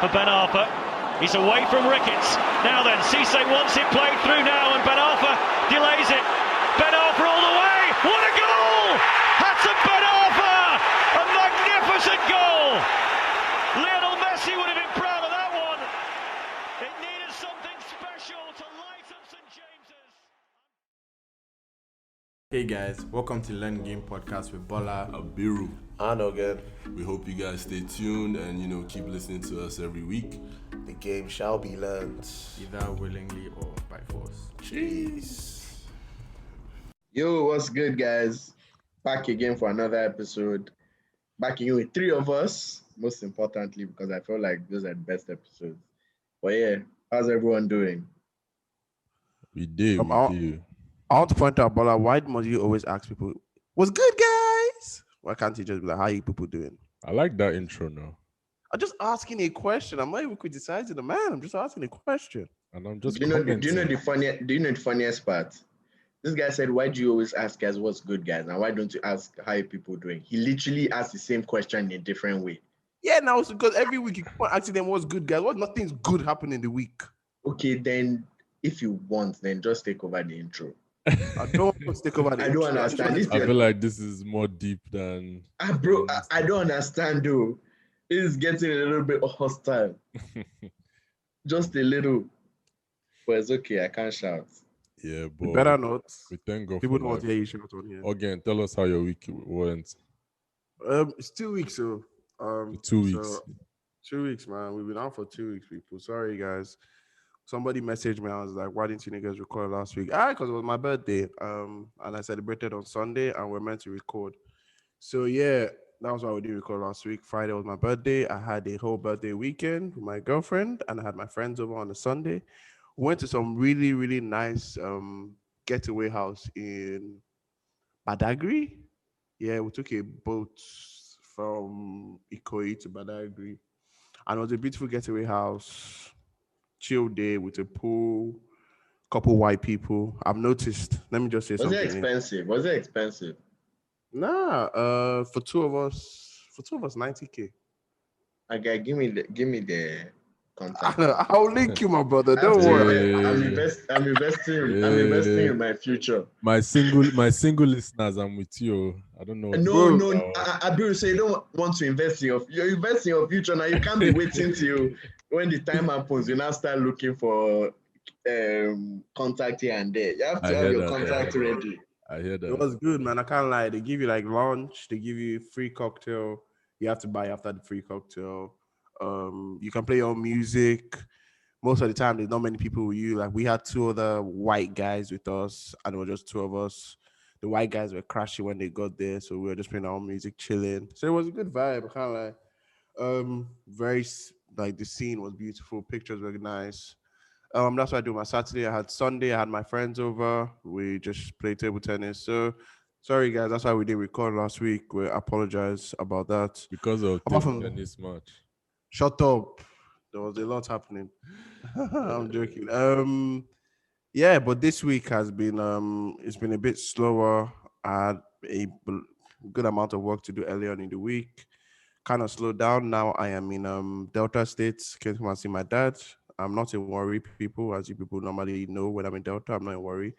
for Ben Arthur. He's away from Ricketts. Now then, Cisse wants it played through now, and Ben Arthur delays it. Ben Arthur all the way. What a goal! Hassan Ben Arthur! A magnificent goal! Lionel Messi would have been proud of that one. It needed something special to light up St James's. Hey guys, welcome to Learn Game Podcast with Bola, Abiru. Arno again. We hope you guys stay tuned and keep listening to us every week. The game shall be learned. either willingly or by force. Jeez. Yo, what's good, guys? Back again for another episode. Back again with three of us, most importantly, because I feel like those are the best episodes. But yeah, how's everyone doing? We do. I want to point out, Bola, why must you always ask people, what's good, guys? Why can't you just be like, how you people doing? I like that intro now. I'm just asking a question. I'm not even criticizing the man. I'm just asking a question. And I'm just Do you know the funniest part? This guy said, why do you always ask guys what's good, guys? And why don't you ask how you people doing? He literally asked the same question in a different way. Yeah, now it's because every week you keep on asking them what's good, guys. Nothing's good happening in the week. Okay, then if you want, then just take over the intro. I don't want to take over the I don't understand. I feel like this is more deep than... Bro, I don't understand though. It's getting a little bit hostile. Just a little. But it's okay, I can't shout. Yeah, but... Better not. We thank God People for don't want to life. hear you shout on here. Again, tell us how your week went. It's 2 weeks, so... 2 weeks. So, 2 weeks, man. We've been out for 2 weeks, people. Sorry, guys. Somebody messaged me. I was like, why didn't you niggas record last week? Because it was my birthday. And I celebrated on Sunday and we're meant to record. So yeah, that was why we didn't record last week. Friday was my birthday. I had a whole birthday weekend with my girlfriend and I had my friends over on a Sunday. Went to some really, really nice getaway house in Badagry. Yeah, we took a boat from Ikoyi to Badagry. And it was a beautiful getaway house. Chill day with a pool, couple white people. I've noticed. Let me just say something. Was it expensive? Nah, for two of us, 90K. Okay, give me the contact. I'll link you, my brother. Don't worry. I'm investing in my future. My single listeners, I'm with you. I don't know. No. Abiru say you don't want to invest in you're investing in your future now. You can't be waiting till when the time happens. You now start looking for contact here and there. You have to have your contact ready. I hear that. It was good, man. I can't lie. They give you like lunch. They give you free cocktail. You have to buy after the free cocktail. You can play your own music. Most of the time, there's not many people with you. Like we had two other white guys with us, and it was just two of us. The white guys were crashing when they got there, so we were just playing our own music, chilling. So it was a good vibe. I can't lie. Very like the scene was beautiful. Pictures were nice. That's what I do my Saturday. I had Sunday. I had my friends over. We just played table tennis. So sorry guys, that's why we didn't record last week. We apologize about that. Because of table tennis match. Shut up. There was a lot happening. I'm joking. Yeah, but this week has been it's been a bit slower. I had a good amount of work to do earlier on in the week. Kind of slowed down. Now I am in Delta State. Came to come and see my dad. I'm not in Warri, people, as you people normally know when I'm in Delta. I'm not in Warri.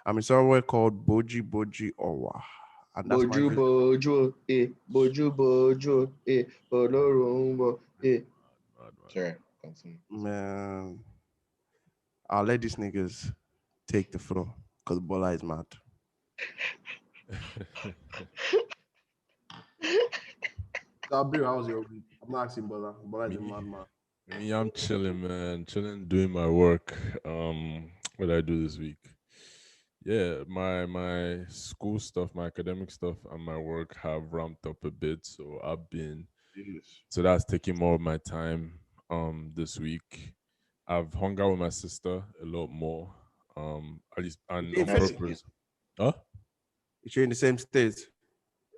I'm in somewhere called Boji Owa. And that's Boju, Olorunbo, Sorry, continue. Man, I'll let these niggas take the floor because Bola is mad. Sabiru, how was your week? I'm not asking Bola. Bola is a madman. Me, I'm chilling, man. Chilling, doing my work. What did I do this week? Yeah, my school stuff, my academic stuff, and my work have ramped up a bit. So so that's taking more of my time. This week, I've hung out with my sister a lot more. At least and on purpose. Huh? You're in the same state.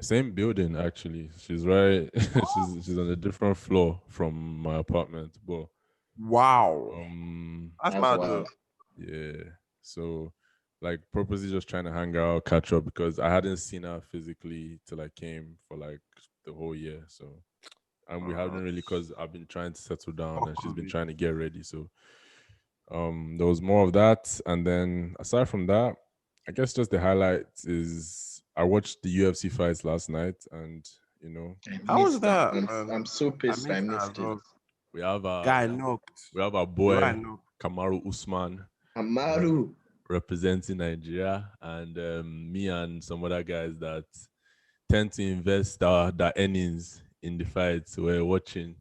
Same building, actually. She's right. she's on a different floor from my apartment. But wow, that's mad. Wow. Yeah. So, like, purposely just trying to hang out, catch up because I hadn't seen her physically till I came for like the whole year. So, and we haven't really, because I've been trying to settle down and she's been trying to get ready. So there was more of that, and then aside from that, I guess just the highlights is I watched the UFC fights last night, and How was that? I'm so pissed. I missed that missed as it. well. we have Guy knocked. our Guy boy knocked. Kamaru Usman Amaru. representing Nigeria, and me and some other guys that tend to invest their earnings in the fights we're watching.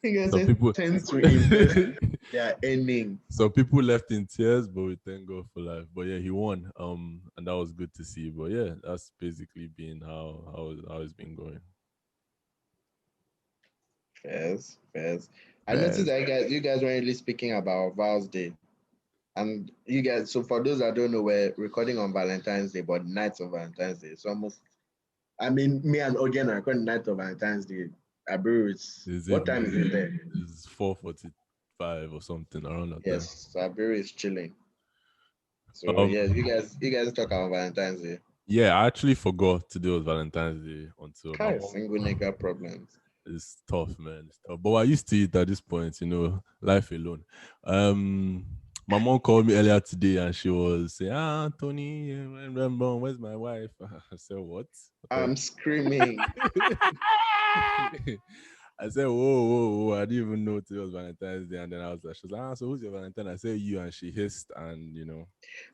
You guys Some people tend to invest their earnings. Some people left in tears, but we thank God for life. But yeah, he won. And that was good to see. But yeah, that's basically been how it's been going. Fairs. I noticed that you guys weren't really speaking about Val's Day. And you guys, so for those that don't know, we're recording on Valentine's Day, but night of Valentine's Day. It's almost, me and Ogen are recording night of Valentine's Day. Abiru, what time is it there? It's 4:45 or something around that time. Yes, so Abiru is chilling. So yeah, you guys talk about Valentine's Day. Yeah, I actually forgot today was Valentine's Day until Single nigga problems. It's tough, man. It's tough. But I used to it at this point, life alone. My mom called me earlier today and she was saying, Tony, where's my wife? I said, what? I'm screaming. I said, whoa, I didn't even know today was Valentine's Day. And then I was like, she was like, so who's your Valentine? I said, you, and she hissed and,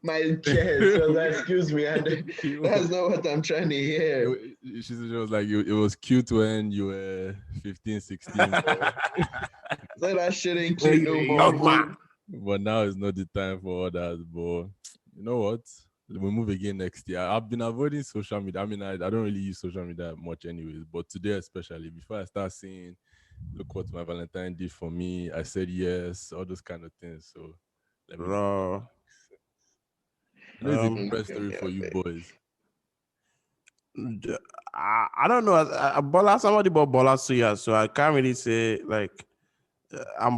My chest, so excuse me, and that's not what I'm trying to hear. She was like, it was cute when you were 15, 16. So that shouldn't cute no more. But now is not the time for all that. But you know what? We'll move again next year. I've been avoiding social media. I don't really use social media much anyways. But today especially, before I start seeing, look what my Valentine did for me, I said yes, all those kind of things. So let me know. I know it's a press story for you boys. I don't know. Somebody bought Bola Suya, so I can't really say like.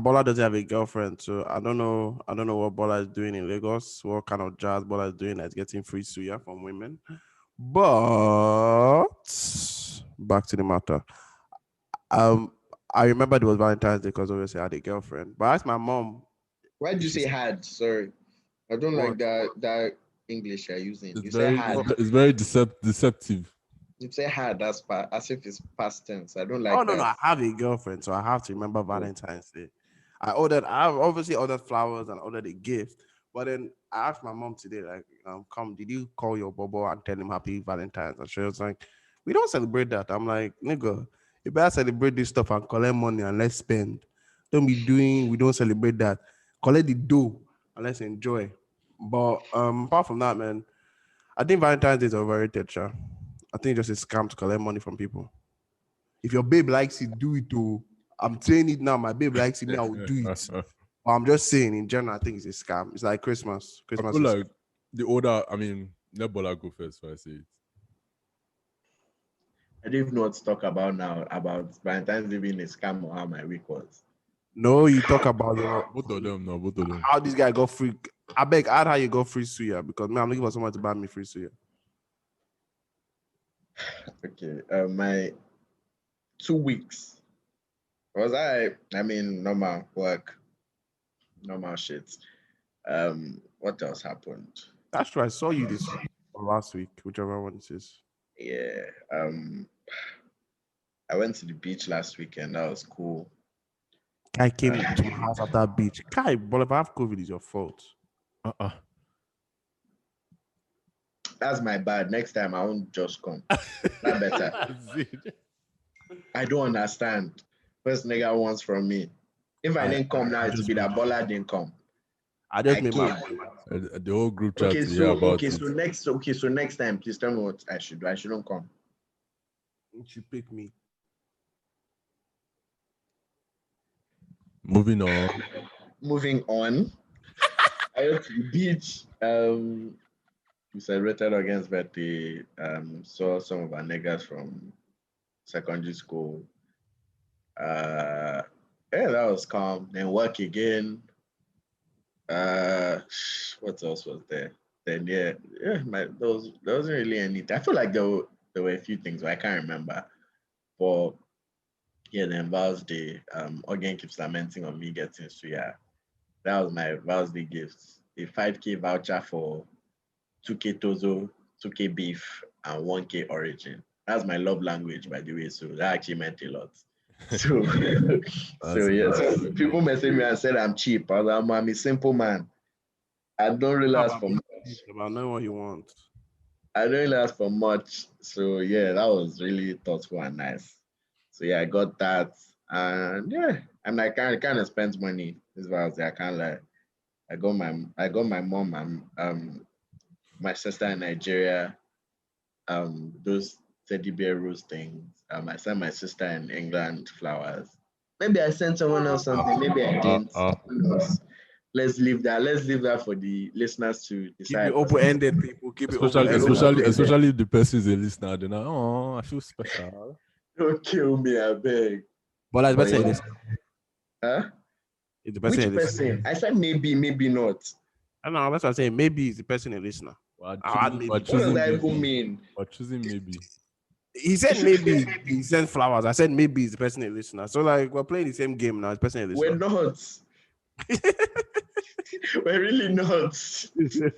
Bola doesn't have a girlfriend, so I don't know what Bola is doing in Lagos, what kind of jazz Bola is doing that's getting free suya from women. But back to the matter. I remember it was Valentine's Day because obviously I had a girlfriend. But I asked my mom. Why did you say had? Sorry, I don't like that English you're using. It's you very, say had. It's very deceptive. You say had, that's as if it's past tense. I don't like that. No, I have a girlfriend, so I have to remember Valentine's Day. I obviously ordered flowers and ordered a gift, but then I asked my mom today, like, did you call your bobo and tell him happy Valentine's? And she was like, we don't celebrate that. I'm like, nigga, you better celebrate this stuff and collect money and let's spend. We don't celebrate that. Collect the dough and let's enjoy. But apart from that, man, I think Valentine's Day is overrated, sure. I think it's just a scam to collect money from people. If your babe likes it, do it too. I'm saying it now. My babe likes it, me, I will do it. But I'm just saying, in general, I think it's a scam. It's like Christmas. I feel like the older, let Bola go first so I say it. I don't even know what to talk about now, about Valentine's Day being a scam or how my week was. No, you talk about both of them. How this guy got free. I beg, add how you got free suya, because I'm looking for someone to buy me free suya. Okay, my 2 weeks was normal work, normal shit. What else happened? That's true. I saw you this week or last week, whichever one it is. Yeah. I went to the beach last weekend. That was cool. I came to my house at that beach. Kai, but if I have COVID, it's your fault. That's my bad. Next time I won't just come. That better. I don't understand. First nigga wants from me. If I didn't come now, it would be that Bola didn't come. I just made my the whole group chat to hear about it. So next time, please tell me what I should do. I shouldn't come. You should pick me. Moving on. I went to the beach. We celebrated against birthday. Saw some of our niggas from secondary school. Yeah, that was calm. Then work again. What else was there? Then there wasn't really anything. I feel like there were a few things, but I can't remember. But Yeah, then Val's Day. Again keeps lamenting on me getting suya. That was my Val's Day gift. A 5K voucher for 2K Tozo, 2K beef, and 1K origin. That's my love language, by the way. So that actually meant a lot. So, so yeah. So people messaged me and said I'm cheap. I'm a simple man. I don't really ask for much. It's about knowing what you want. I don't really ask for much. So yeah, that was really thoughtful and nice. So yeah, I got that, and yeah, and I kind of spent money. This was I can't lie. I got my mom and my sister in Nigeria those teddy bear rose things. I sent my sister in England flowers. Maybe I sent someone else something. Maybe I didn't. Who knows? Let's leave that. Let's leave that for the listeners to Keep decide. it open-ended, people. Keep it Especially, open-ended. especially if the person is a listener, they're like, oh, I feel special. Don't kill me, I beg. But like, But person yeah. listen. Huh? If the person Which is listening. person? I said maybe, maybe not. I don't know. That's what I'm saying. Maybe it's the person a listener. We're Maybe. What does that even mean? We're choosing maybe. He said maybe he sent flowers. I said maybe it's the person a listener. So like we're playing the same game now. It's the person a We're listener. not. We're really not. Your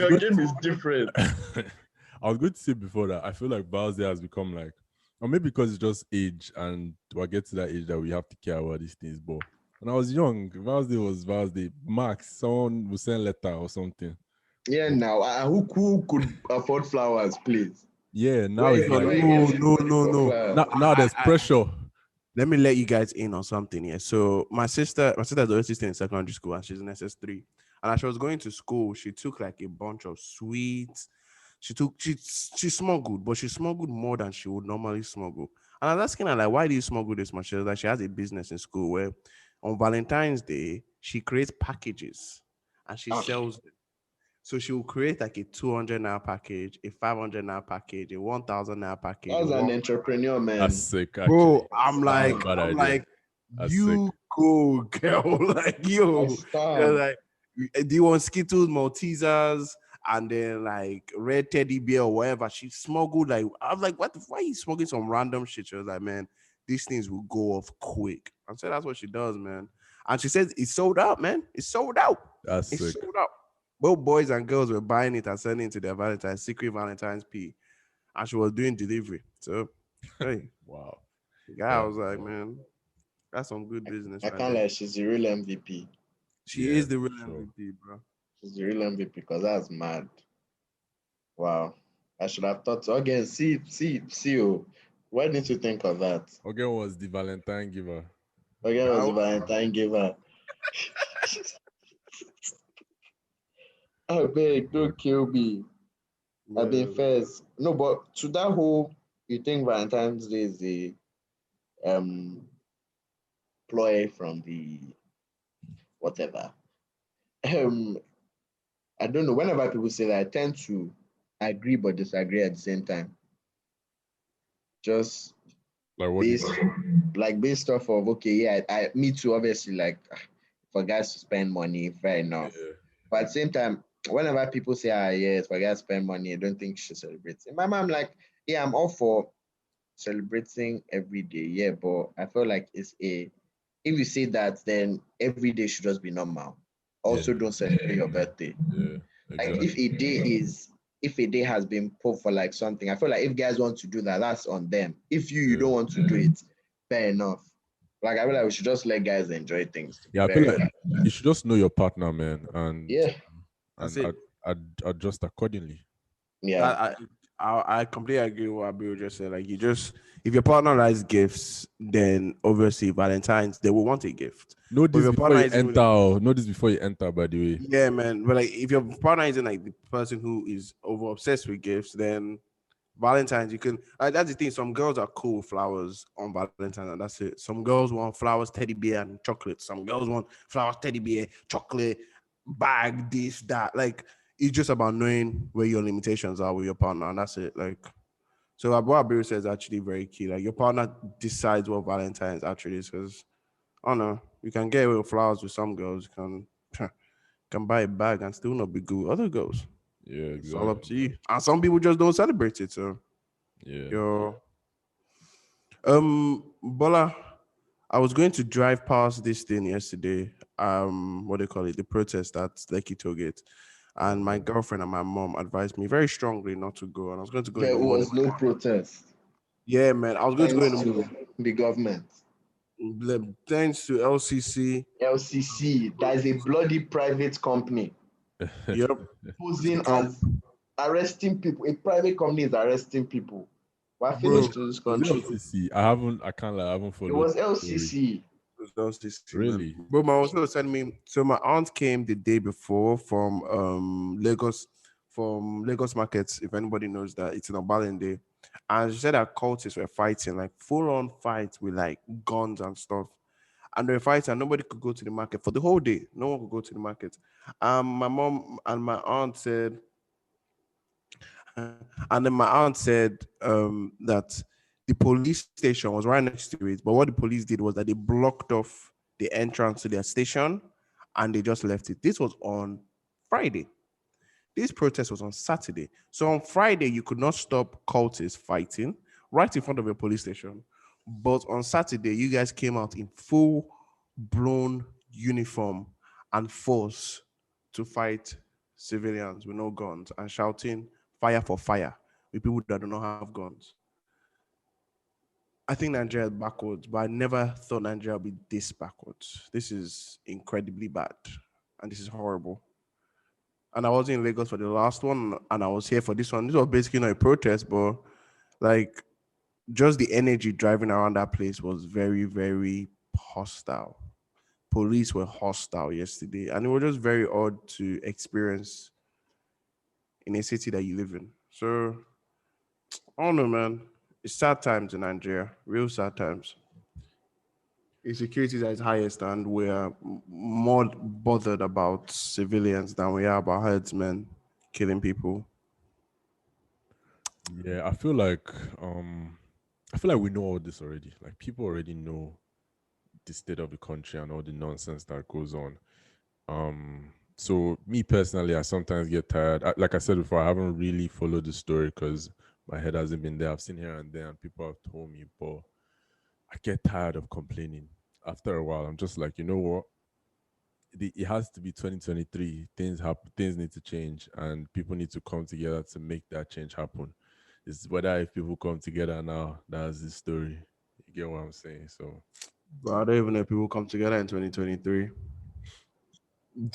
good game is different. I was going to say before that I feel like Bowser has become like, or maybe because it's just age and we'll get to that age that we have to care about these things. But when I was young, Val's Day was Val's Day. Max, someone would send letter or something. Yeah, now who could afford flowers, please? Yeah, now Where it's you- like where you get money for no. flowers? now there's pressure. Let me let you guys in on something here. So my sister's always still in secondary school and she's in SS3. And as she was going to school, she took like a bunch of sweets. She smuggled, but she smuggled more than she would normally smuggle. And I was asking her, like, why do you smuggle this much? She was like, she has a business in school where on Valentine's Day, she creates packages and she sells them. So she will create like a 200 naira package, a 500 naira package, a 1,000 naira package. That's an entrepreneur, man. That's sick, actually. Bro, I'm That's a bad like, idea. That's you sick. go, girl. Like, yo, Stop. you're like, do you want Skittles, Maltesers, and then like red teddy bear or whatever? She smuggled like, I was like, why are you smoking some random shit? She was like, man, these things will go off quick. I said, that's what she does, man. And she says it's sold out, man. It's sold out. That's It's sick. sold out. Both boys and girls were buying it and sending it to their Valentine's, secret Valentine's P. And she was doing delivery. So, hey, Wow. the guy was like, man, that's some good business. I right can't there. lie, she's the real MVP. She Yeah, is the real for sure. MVP, bro. She's the real MVP because that's mad. Wow. I should have thought. Again, see. Why didn't you think of that? Again, was the Valentine giver. Again, was the Valentine giver. I beg, don't kill me. I've been first. No, but to that whole, you think Valentine's Day is the ploy from the whatever. I don't know. Whenever people say that, I tend to agree but disagree at the same time. Just Like what? based off of I me too. Obviously, like for guys to spend money, fair enough. Yeah. But at the same time, whenever people say, yes, for guys to spend money, I don't think you should celebrate. In my mind, I'm like, yeah, I'm all for celebrating every day. Yeah, but I feel like if you say that, then every day should just be normal. Also, don't celebrate your birthday. Yeah. Like Exactly. if a day has been put for like something, I feel like if guys want to do that, that's on them. If you don't want to do it, fair enough. Like I feel like we should just let guys enjoy things. Yeah, I feel like you should just know your partner, man, and That's and it. adjust accordingly. Yeah. I completely agree with what Bill just said. Like, if your partner likes gifts, then obviously Valentine's, they will want a gift. Know But this your before partner you isn't enter. Know this before you enter, by the way. Yeah, man. But like, if your partner isn't like the person who is over obsessed with gifts, then Valentine's, you can. That's the thing. Some girls are cool with flowers on Valentine's, and that's it. Some girls want flowers, teddy bear, and chocolate. Some girls want flowers, teddy bear, chocolate, bag, this, that. Like, it's just about knowing where your limitations are with your partner, and that's it. Like, so what Abiru says is actually very key. Like, your partner decides what Valentine's actually is, because I don't know, you can get away with flowers with some girls. You can buy a bag and still not be good with other girls. Yeah, exactly. It's all up to you. And some people just don't celebrate it. So, Yeah. yo. Bola, I was going to drive past this thing yesterday. What do you call it? The protest at Lekki Tollgate. And my girlfriend and my mom advised me very strongly not to go. And I was going to go in There the morning. was no protest Yeah, man. I was going to go in thanks the to the government. thanks to LCC. LCC, that is a bloody private company Yep. posing Trump. as arresting people. A private company is arresting people. We're Bro, finished to this Was it country. LCC? I can't lie, I haven't followed. It was the story. LCC. LCC, Really? man. Bro, my was going to send me. So my aunt came the day before from Lagos markets. If anybody knows that, it's an Obalende day. And she said that cultists were fighting, like full-on fights with like guns and stuff. And they were fighting, and nobody could go to the market for the whole day. No one could go to the market. My mom and my aunt said, and then my aunt said that the police station was right next to it. But what the police did was that they blocked off the entrance to their station and they just left it. This was on Friday. This protest was on Saturday. So on Friday, you could not stop cultists fighting right in front of a police station. But on Saturday, you guys came out in full blown uniform and force to fight civilians with no guns and shouting fire for fire with people that do not have guns. I think Nigeria is backwards, but I never thought Nigeria would be this backwards. This is incredibly bad, and this is horrible. And I was in Lagos for the last one, and I was here for this one. This was basically not a protest, but like just the energy driving around that place was very, very hostile. Police were hostile yesterday, and it was just very odd to experience in a city that you live in. So I don't know, man. It's sad times in Nigeria, real sad times. Insecurity is at its highest, and we're more bothered about civilians than we are about herdsmen killing people. Yeah, I feel like we know all this already. Like people already know the state of the country and all the nonsense that goes on. So me personally, I sometimes get tired. Like I said before, I haven't really followed the story because my head hasn't been there. I've seen here and there, and people have told me, but I get tired of complaining. After a while, I'm just like, you know what? It has to be 2023. Things happen. Things need to change, and people need to come together to make that change happen. It's whether if people come together now, that's the story. You get what I'm saying? So But I don't even know if people come together in 2023.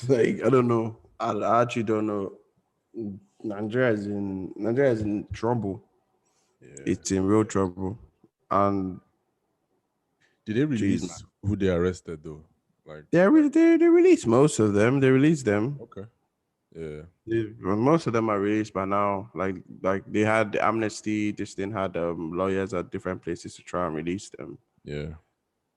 Like, I don't know. I actually don't know. Nigeria is in trouble. yeah. It's in real trouble. And Did they Jeez, release who they arrested though? Like they released most of them. They released them. okay, yeah, Well, most of them are released by now. Like they had the amnesty. This thing had lawyers at different places to try and release them. yeah.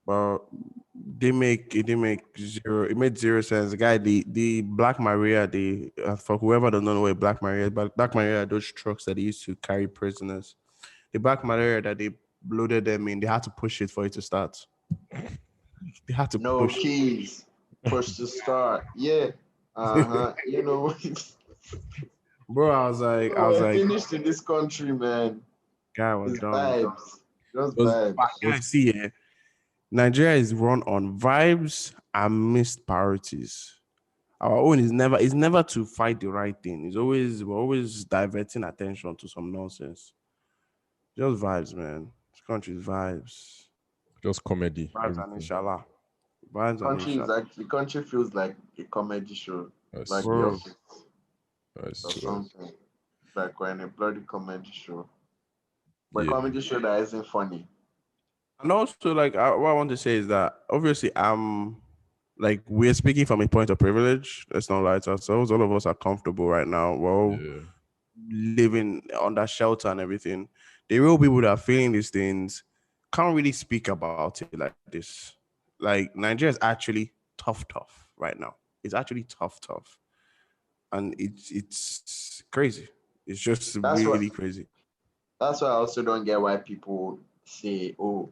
But it didn't make zero. It made zero sense. The guy, the Black Maria, the for whoever doesn't know what Black Maria is, but Black Maria are those trucks that they used to carry prisoners. The Black Maria that they loaded them in, they had to push it for it to start. They had to No push. keys. Push to start. Yeah. You know, Bro, I was we're like, finished in this country, man. guy was It's done. vibes. Just Was- vibes. I see it. Nigeria is run on vibes and missed priorities. Our own is never to fight the right thing. We're always diverting attention to some nonsense. Just vibes, man. This country's vibes. Just comedy. Vibes and everything. inshallah. Vibes and inshallah. The country feels like a comedy show, That's like Bro. The Office that's or true. something. Like we're in a bloody comedy show. But Yeah. comedy show that isn't funny. And also, like, what I want to say is that obviously, like, we're speaking from a point of privilege. Let's not lie to ourselves. All of us are comfortable right now. We're all Yeah. living under shelter and everything. The real people that are feeling these things can't really speak about it like this. Like, Nigeria is actually tough right now. It's actually tough. And it's crazy. It's just That's really what crazy. that's why I also don't get why people say, oh,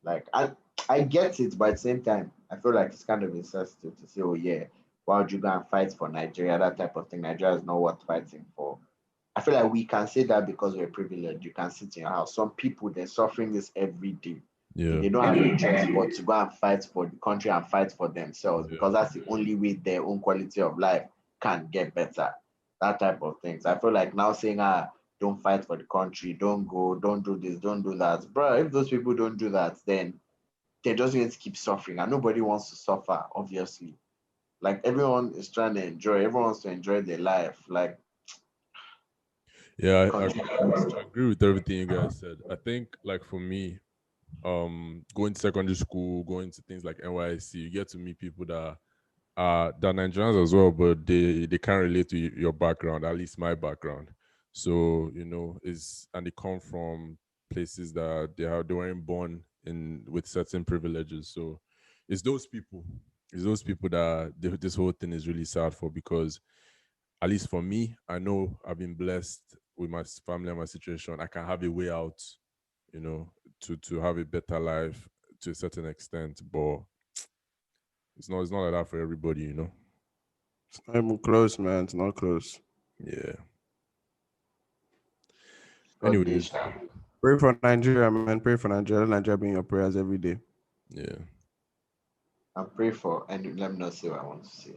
like I get it, but at the same time, I feel like it's kind of insensitive to say, oh yeah, why would you go and fight for Nigeria? That type of thing. Nigeria is not worth fighting for. I feel like we can say that because we're privileged. You can sit in your house. Some people they're suffering this every day. Yeah. They don't have a choice but to go and fight for the country and fight for themselves because that's the only way their own quality of life can get better. That type of things. I feel like now saying, don't fight for the country, don't go, don't do this, don't do that. Bro, if those people don't do that, then they're just going to keep suffering and nobody wants to suffer, obviously. Like everyone is trying to enjoy, everyone wants to enjoy their life. Like, Yeah, country. I agree with everything you guys said. I think like for me, going to secondary school, going to things like NYC, you get to meet people that they're Nigerians as well, but they can't relate to your background, at least my background. So, and they come from places that they weren't born in with certain privileges. So it's those people. It's those people that this whole thing is really sad for, because at least for me, I know I've been blessed with my family and my situation. I can have a way out, to have a better life to a certain extent, but it's not like that for everybody. It's not even close, man. It's not close. Yeah. God Anyways, dish. Pray for Nigeria, man. Pray for Nigeria. Let Nigeria be in your prayers every day. yeah. And pray for, and let me not say what I want to say.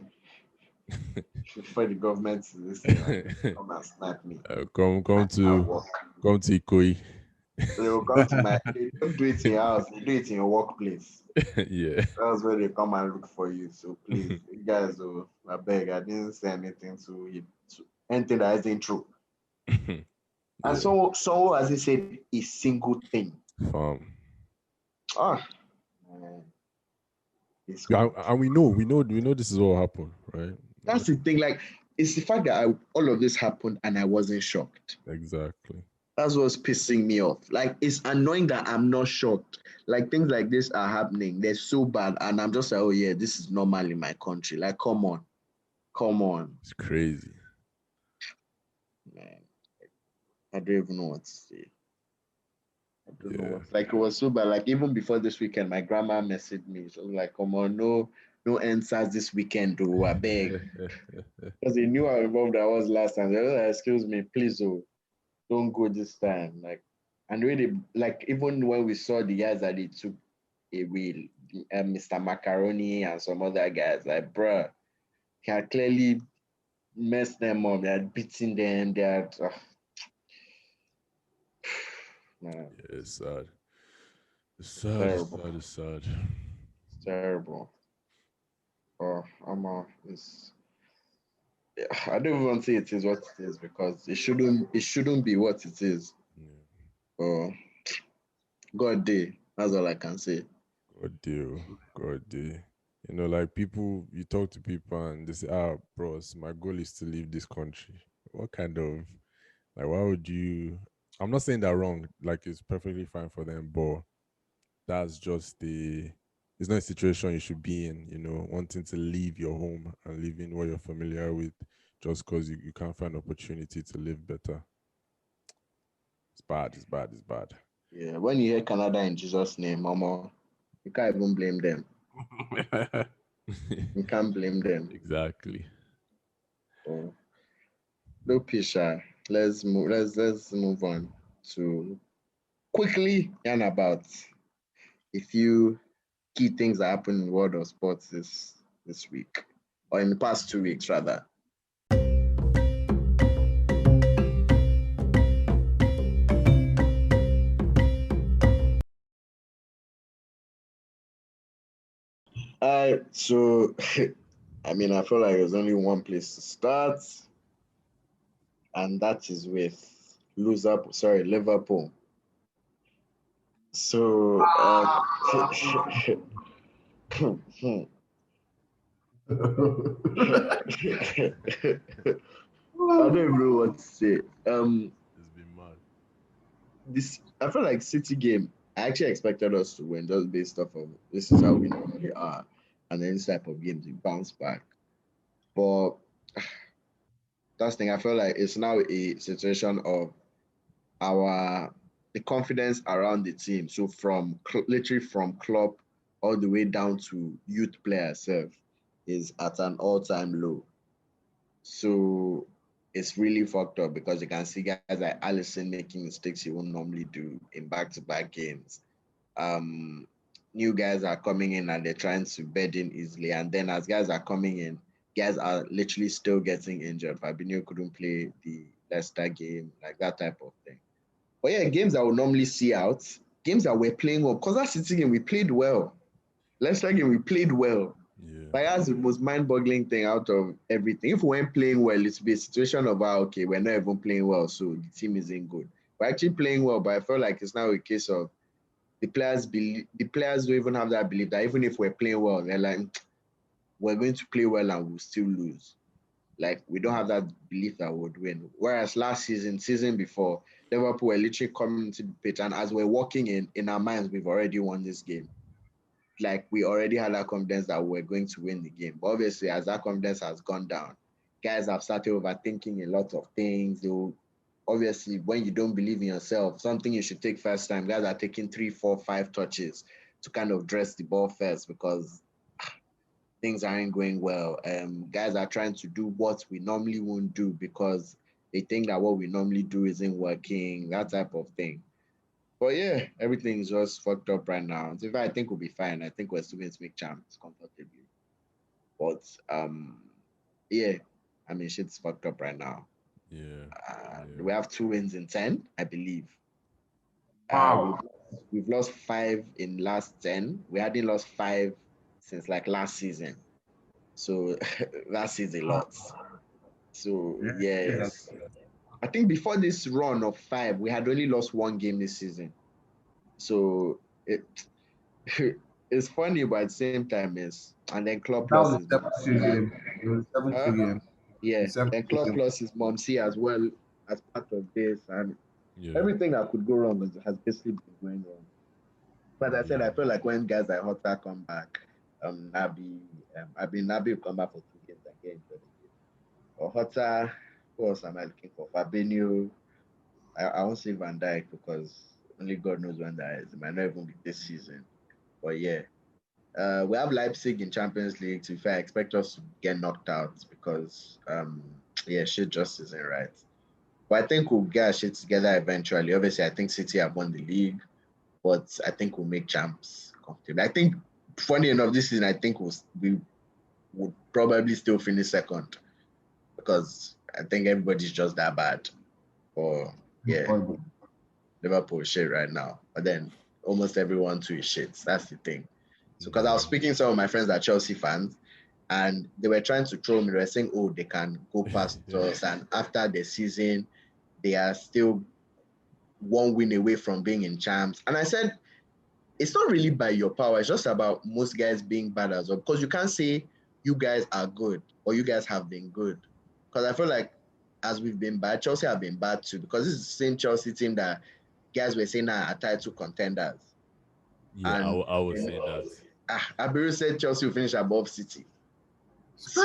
For the government to listen and come and snipe me. come At to work. Ikoyi. They will come to my, they don't do it in your house, they do it in your workplace. Yeah. That's where they come and look for you. So please, you guys, I beg, I didn't say anything to anything that isn't true. And Yeah. so as he said, a single thing. Man. Man, it's Yeah, good. and we know this is all happen, right? That's the thing. Like, it's the fact that all of this happened and I wasn't shocked. Exactly. That's what's pissing me off. Like, it's annoying that I'm not shocked. Like, things like this are happening. They're so bad. And I'm just like, oh, yeah, this is normal in my country. Like, come on. Come on. It's crazy. Man, I don't even know what to say. I don't know Yeah. what. Like, it was so bad. Like, even before this weekend, my grandma messaged me. So, like, come on, no answers this weekend, though. I beg. Because they knew how involved I was last time. They were like, excuse me, please, don't go this time. Like, and really, like, even when we saw the guys that they took away, Mr. Macaroni and some other guys, like, bruh, he had clearly messed them up. They had beaten them. They had, man, Yeah, it's sad. It's sad. It's terrible. sad. It's sad. It's terrible. Oh, it's. I don't even want to say it is what it is because it shouldn't be what it is. Yeah. Oh, God day. That's all I can say. God deal. God deal. Like people, you talk to people and they say, bros, my goal is to leave this country. What kind of, like, why would you? I'm not saying that wrong. Like, it's perfectly fine for them, but that's just it's not a situation you should be in, wanting to leave your home and leaving what you're familiar with just because you can't find opportunity to live better. It's bad, it's bad, it's bad. Yeah, when you hear Canada in Jesus' name, Mama, you can't even blame them. You can't blame them. Exactly. So, no Pisha. Let's move on to quickly and about a few key things that happened in the world of sports this week, or in the past 2 weeks rather. So I mean, I feel like there's only one place to start, and that is with Liverpool. So I don't even know what to say. It's been mad. This I feel like City game. I actually expected us to win just based off of this is how we normally are, and then this type of games we bounce back. But that's the thing. I feel like it's now a situation of the confidence around the team. So literally from club all the way down to youth players self is at an all-time low. So it's really fucked up because you can see guys like Allison making mistakes he won't normally do in back-to-back games. new guys are coming in and they're trying to bed in easily. And then as guys are coming in, guys are literally still getting injured. Fabinho couldn't play the Leicester game, like that type of thing. But yeah, games that would normally see out, games that we're playing well. Because that City game, we played well. Leicester game, we played well. Yeah. Like that's the most mind-boggling thing out of everything. If we weren't playing well, it's be a situation of okay, we're not even playing well, so the team isn't good. We're actually playing well, but I feel like it's now a case of the players don't even have that belief that even if we're playing well, they're like, we're going to play well and we'll still lose. Like we don't have that belief that we would win. Whereas last season before, Liverpool were literally coming into the pitch, and as we're walking in our minds, we've already won this game. Like we already had that confidence that we're going to win the game. But obviously, as that confidence has gone down, guys have started overthinking a lot of things. Obviously, when you don't believe in yourself, something you should take first time. Guys are taking 3, 4, 5 touches to kind of dress the ball first because things aren't going well. Guys are trying to do what we normally won't do because they think that what we normally do isn't working, that type of thing. But yeah, everything's just fucked up right now. So I think we'll be fine. I think we're still going to make champs comfortably. But yeah, I mean, shit's fucked up right now. Yeah. We have 2 wins in 10, I believe. Wow. We've lost 5 in last 10. We hadn't lost 5 since like last season. So that says a lot. So yes. I think before this run of 5, we had only lost 1 game this season. So it's funny, but at the same time, and then Club That Plus was is the 7th game. It was the 7th game. yeah. The 7th Then Club game. Plus is Momsy as well as part of this, and everything that could go wrong has basically been going wrong. But as I said, I feel like when guys like Hotta come back, Nabi will come back for 2 games again for the game. Or Hotta, who else am I looking for? Fabinho. I won't say Van Dijk because only God knows when that is. It might not even be this season. But yeah. We have Leipzig in Champions League. So if I expect us to get knocked out because shit just isn't right. But I think we'll get our shit together eventually. Obviously, I think City have won the league, but I think we'll make champs comfortably. I think, funny enough, this season I think we would probably still finish second because I think everybody's just that bad. Or yeah, Liverpool is shit right now. But then almost everyone too is shit. That's the thing. So because I was speaking to some of my friends that are Chelsea fans, and they were trying to throw me. They were saying, "Oh, they can go past us," and after the season, they are still 1 win away from being in champs. And I said, it's not really by your power. It's just about most guys being bad as well. Because you can't say you guys are good or you guys have been good. Because I feel like as we've been bad, Chelsea have been bad too. Because this is the same Chelsea team that guys were saying are title contenders. Yeah, And I would say that. Abiru said Chelsea will finish above City. So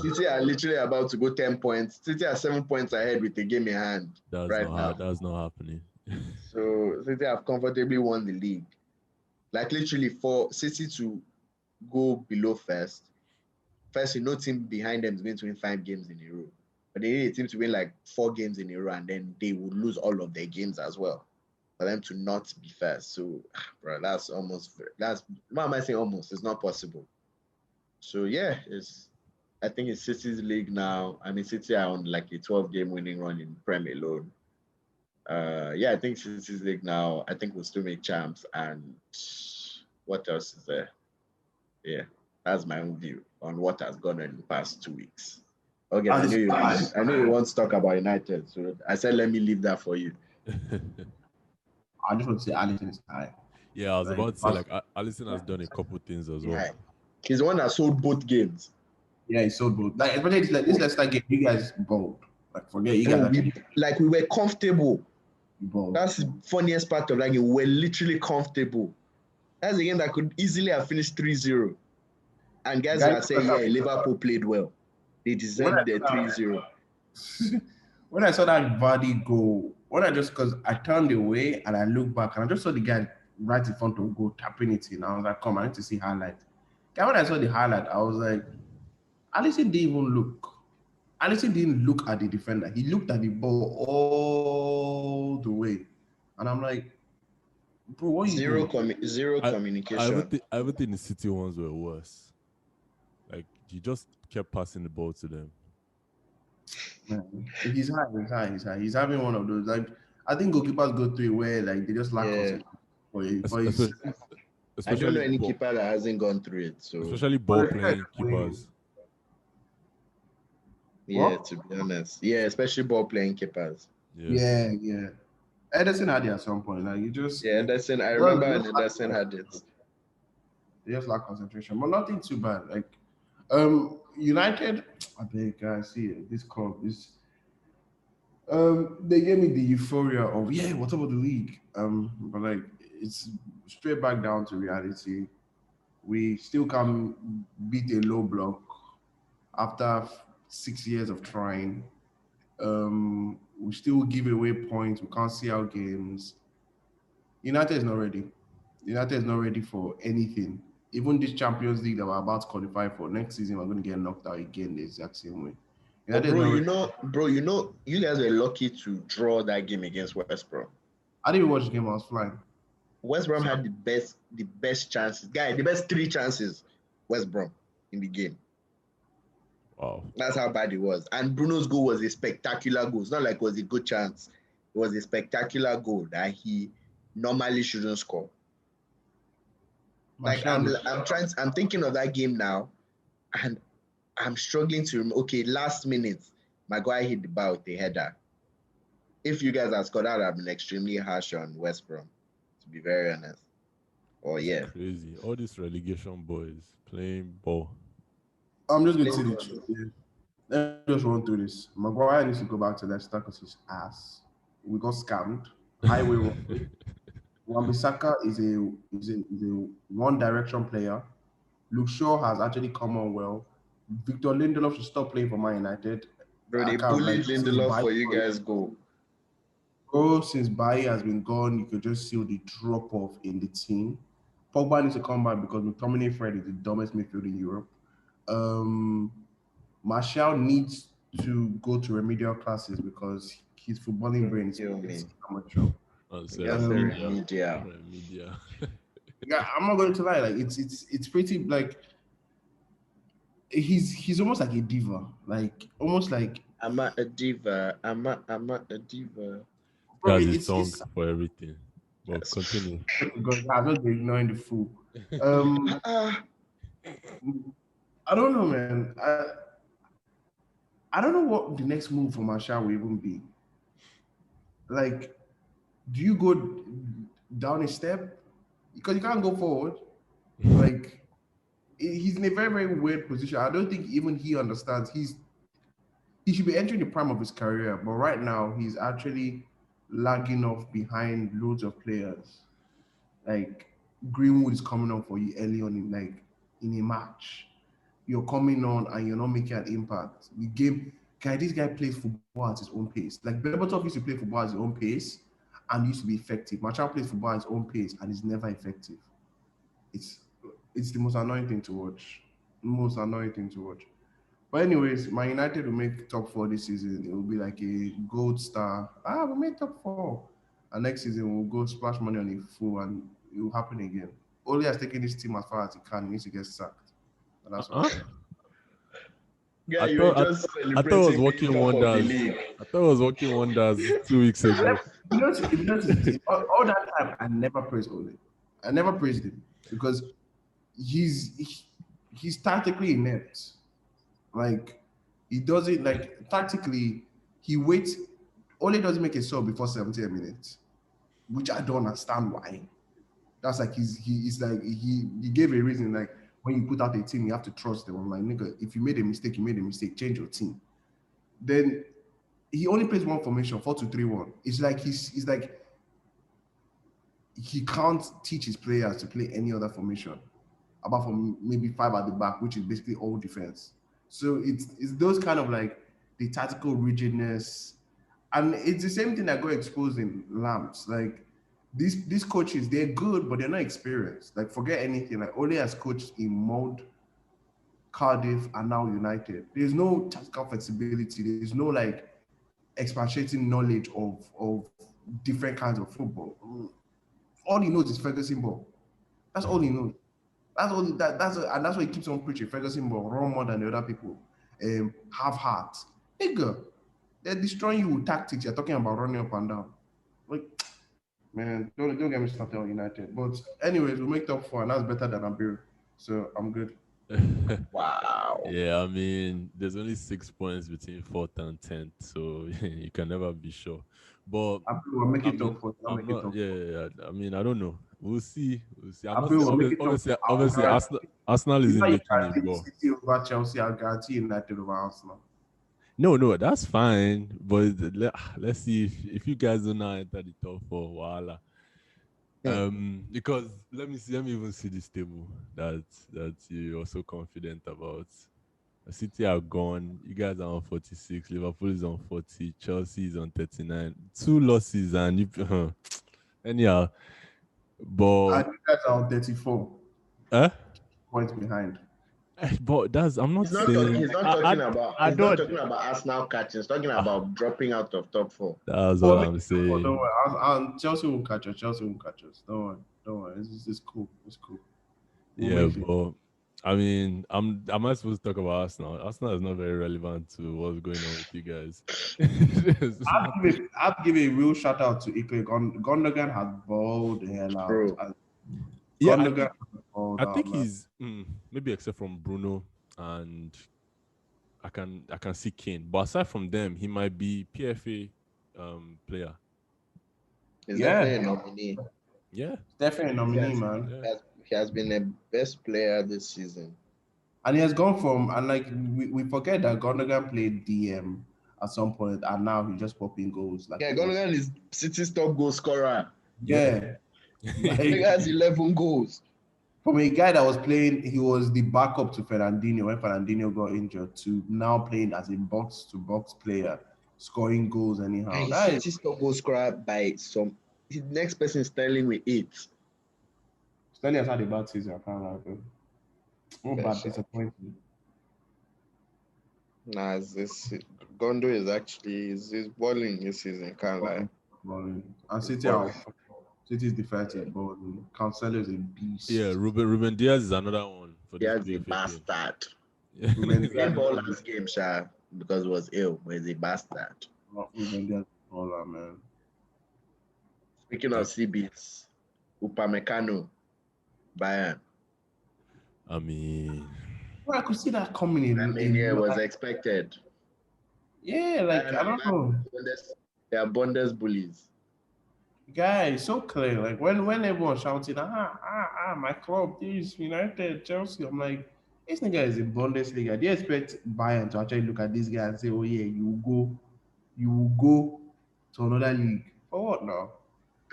City are literally about to go 10 points. City are 7 points ahead with the game in hand now. That's not happening. So City have comfortably won the league. Like literally for City to go below first, no team behind them is going to win 5 games in a row. But they need a team to win like 4 games in a row, and then they will lose all of their games as well for them to not be first. So, bro, why am I saying almost? It's not possible. So yeah, I think it's City's league now. I mean, City are on like a 12-game winning run in Prem alone. I think City's league now. I think we'll still make champs. And what else is there? Yeah, that's my own view on what has gone on in the past 2 weeks. Okay, I know you want to talk about United, so I said let me leave that for you. I just want to say Alisson is high. Yeah, I was about to say like Alisson has done a couple things as well. Yeah. He's the one that sold both games. Yeah, he sold both. Like especially this Leicester game, you guys balled. Like forget you guys. We were comfortable. Balled. That's the funniest part of that game. We were literally comfortable. That's a game that could easily have finished 3-0. And guys are saying, yeah, Liverpool played well. They deserved the 3-0. When I saw that Vardy goal, because I turned away and I looked back and I just saw the guy right in front of goal tapping it in. I was like, come, I need to see highlight. Guy, when I saw the highlight, I was like, Alisson didn't even look. Alisson didn't look at the defender. He looked at the ball all the way. And I'm like, Bro, what you Zero doing? zero I communication. even think the City ones were worse. Like you just kept passing the ball to them. Man, he's high. He's having one of those. Like, I think goalkeepers go through it where like they just lack Yeah. concentration. For his, Especially, I don't know especially any ball, keeper that hasn't gone through it. So especially ball playing keepers. yeah, What? to be honest. Yeah, especially ball playing keepers. Yes. Yeah. Ederson had it at some point. Like, you just, Yeah, Anderson. I well, remember they when just Anderson had it. they just lack concentration, but nothing too bad. Like, United, I beg, guys, see this club is. They gave me the euphoria of what about the league? But like it's straight back down to reality. We still can't beat a low block after 6 years of trying. We still give away points. We can't see our games. United is not ready. United is not ready for anything. Even this Champions League that we're about to qualify for next season, we're going to get knocked out again the exact same way. But United is not ready. you guys were lucky to draw that game against West Brom. I didn't even watch the game. I was flying. West Brom had the best chances. Guy, the best 3 chances. West Brom in the game. Wow. That's how bad it was. And Bruno's goal was a spectacular goal. It's not like it was a good chance. It was a spectacular goal that he normally shouldn't score. Like I'm thinking of that game now, and I'm struggling to remember. Okay, last minute, Maguire hit the bar with a header. If you guys had scored, that would have been extremely harsh on West Brom, to be very honest. Oh yeah, Crazy. All these relegation boys playing ball. I'm just going to say the truth. Yeah. Let me just run through this. Maguire needs to go back to Leicester because his ass. We got scammed. Highway robbery. Wan-Bissaka is a one direction player. Luke Shaw has actually come on well. Victor Lindelof should stop playing for Man United. bro, they I can't, bullied since Lindelof for you Bailly- guys' goal. Bro, since Bailly has been gone, you could just see the drop off in the team. Pogba needs to come back because McTominay Fred is the dumbest midfield in Europe. Martial needs to go to remedial classes because his footballing brain is amateur. Remedial. Yeah, I'm not going to lie. Like it's pretty like he's almost like a diva. Like almost like I'm not a diva. I'm not a diva. bro, That's his song for everything. Well, continue. Because I'm just ignoring the fool. I don't know, man. I don't know what the next move for Martial will even be. Like, do you go down a step? Because you can't go forward. Like, he's in a very, very weird position. I don't think even he understands. He should be entering the prime of his career, but right now he's actually lagging off behind loads of players. Like, Greenwood is coming on for you early on in a match. You're coming on and you're not making an impact. The game, this guy plays football at his own pace. Like Berbatov used to play football at his own pace and used to be effective. Martial plays football at his own pace and is never effective. It's the most annoying thing to watch. But anyways, Man United will make top 4 this season. It will be like a gold star. We made top 4. And next season we'll go splash money on a fool and it will happen again. Ole has taken this team as far as he can. He needs to get sacked. And that's what Yeah, I thought it was working wonders. I thought it was working wonders 2 weeks ago. You notice, all that time, I never praised Ole. I never praised him because he's tactically inept. Like, he doesn't, like, tactically, he waits. Ole doesn't make a sub before 17 minutes, which I don't understand why. That's like he gave a reason, like, when you put out a team, you have to trust them. I'm like, nigga, if you made a mistake, change your team. Then he only plays one formation, 4-2-3-1. It's like he can't teach his players to play any other formation, apart from maybe 5 at the back, which is basically all defense. So it's those kind of like the tactical rigidness, and it's the same thing that got exposed in Lamps. Like these coaches, they're good, but they're not experienced. Like forget anything. Like Ole has coached in Molde, Cardiff, and now United. There's no tactical flexibility. There's no like expatiating knowledge of different kinds of football. all he knows is Ferguson ball. That's all he knows. That's why he keeps on preaching. Ferguson ball, run more than the other people. Have heart. Nigga, they're destroying you with tactics. You're talking about running up and down. Like, man, don't get me started on United. But anyways, we'll make top 4, and that's better than Abiru. So I'm good. Wow. Yeah, I mean, there's only 6 points between 4th and 10th, so you can never be sure. But Abiru will make it I mean, top 4. I'm not. Yeah. I mean, I don't know. We'll see. I'm not Abiru will saying, make it top obviously, 4. obviously, Arsenal isn't making it, but City over Chelsea, I'll guarantee United over Arsenal. no, that's fine. But let's see if you guys don't now enter the top 4, voila. Because let me even see this table that you're so confident about. City are gone. You guys are on 46. Liverpool is on 40. Chelsea is on 39. 2 losses and you anyhow. But And you guys are on 34 points behind. but that's I'm not He's not saying talking about. I He's not don't. talking about Arsenal catching. He's talking about dropping out of top 4. That's Well, what I'm saying. Don't worry. Chelsea won't catch us. Don't worry. It's cool. It's cool. Yeah, but I mean, am I supposed to talk about Arsenal? Arsenal is not very relevant to what's going on with you guys. I'll give a real shout out to Ike. Gundogan has balled the hell out. Bro. Yeah, Gundogan I think he's maybe except from Bruno and I can see Kane, but aside from them, he might be PFA player. He's definitely a nominee. Yeah, definitely a nominee, man. Yeah. He has been the best player this season. And he has gone from, and like we forget that Gundogan played DM at some point, and now he's just popping goals. Like, Yeah, Gundogan is City's top goal scorer. Yeah. He has 11 goals. From a guy that was playing, he was the backup to Fernandinho when Fernandinho got injured, to now playing as a box-to-box player, scoring goals anyhow. And That he's City's top goal scorer by some. His next person is Sterling with 8. Sterling has had a bad season, I can't lie, bro. Oh, bad disappointing. Nah, Gondo is actually he's balling this season, can't lie. And City is defeated, but Cancelo is a beast. Yeah, Ruben Diaz is another one. He has a bastard. Yeah. He didn't ball last game, Sha, because he was ill, but he's a bastard. Ruben Diaz, man. Speaking of CBs, Upamecano, Bayern. I mean, Well, I could see that coming in. I mean, yeah, it was expected. Yeah, like, I don't know. They are Bundes bullies. Guys, so clear. Like when everyone shouting, my club, this United, Chelsea. I'm like, this nigga is in Bundesliga. Do you expect Bayern to actually look at this guy and say, oh yeah, you will go to another league? For what now?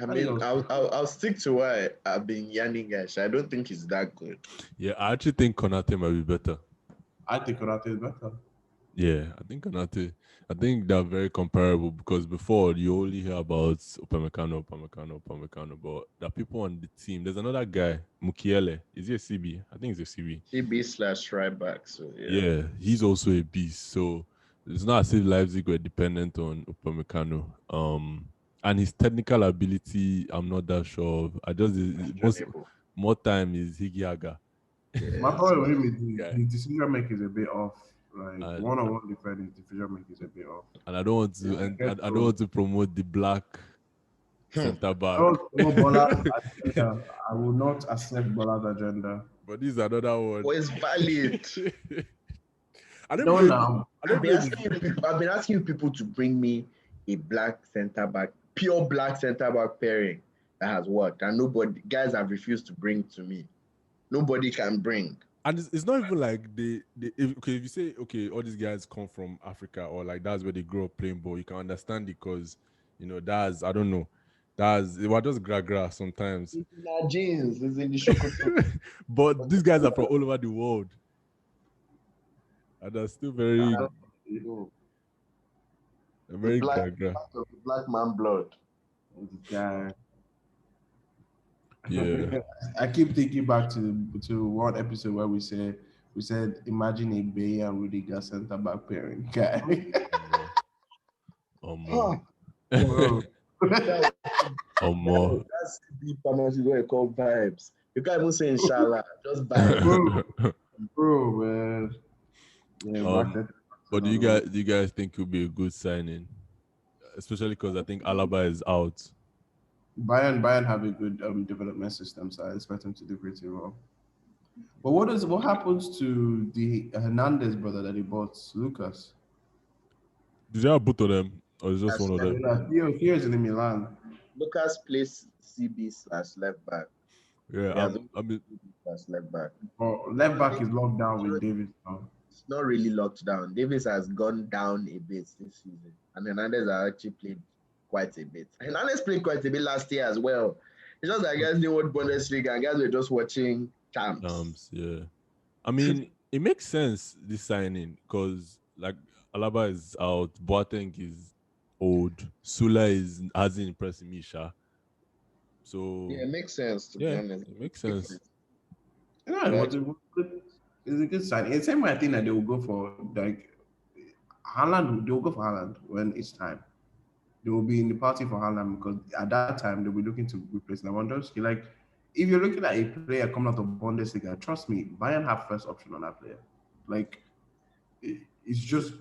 I mean, I'll stick to why I've been yanning guys. I don't think he's that good. yeah, I actually think Konate might be better. I think Konate is better. Yeah, I think Konate. I think they're very comparable because before you only hear about Upamecano, but there are people on the team. There's another guy, Mukiele. Is he a CB? I think he's a CB. CB / right back. So Yeah, he's also a beast. So it's not as if Leipzig were dependent on Upamecano. And his technical ability, I'm not that sure of. More time is Higiaga. My problem with him is his decision making is a bit off. Like one-on-one defending, decision making is a bit off. And I don't want to. I don't want to promote the black center back. I will not accept Bola's agenda. But this is another one. Oh, it's valid. I've been asking people to bring me a black center back, pure black center back pairing that has worked, and nobody guys have refused to bring to me. Nobody can bring. And it's not even like if you say, okay, all these guys come from Africa or like that's where they grew up playing ball, you can understand it because, that's, I don't know, it was just gra sometimes. It's in our jeans, it's in the chocolate. But these guys are from all over the world. And they're still very gra. Black man blood. Yeah. Yeah. I keep thinking back to one episode where we said imagine a Bay and Rudiger center back pairing guy. More. That's the pharmacy what you call vibes. You can't even say inshallah, just vibes. Bro, man. Yeah, But do you guys think it'll be a good signing? Especially because I think Alaba is out. Bayern have a good development system, so I expect them to do pretty well. But what happens to the Hernandez brother that he bought, Lucas? Do they have both of them, or is just one of them? Here is in Milan. Lucas plays CB/left back. Yeah, I mean, left back. Left back is locked down with Davis now. It's not really locked down. Davis has gone down a bit this season, and Hernandez has actually played quite a bit. Hernandez played quite a bit last year as well. It's just that guys didn't watch Bundesliga and guys were just watching champs. Yeah. I mean, it makes sense this signing because like Alaba is out, Boateng is old, Sula hasn't impressed me, Sha. So yeah, it makes sense to be honest. It makes sense. Yeah, it's a good sign. It's the same way I think that they will go for like Haaland. They will go for Haaland when it's time. They will be in the party for Haaland because at that time they'll be looking to replace Lewandowski. Like, if you're looking at a player coming out of Bundesliga, trust me, Bayern have first option on that player. Like, it's just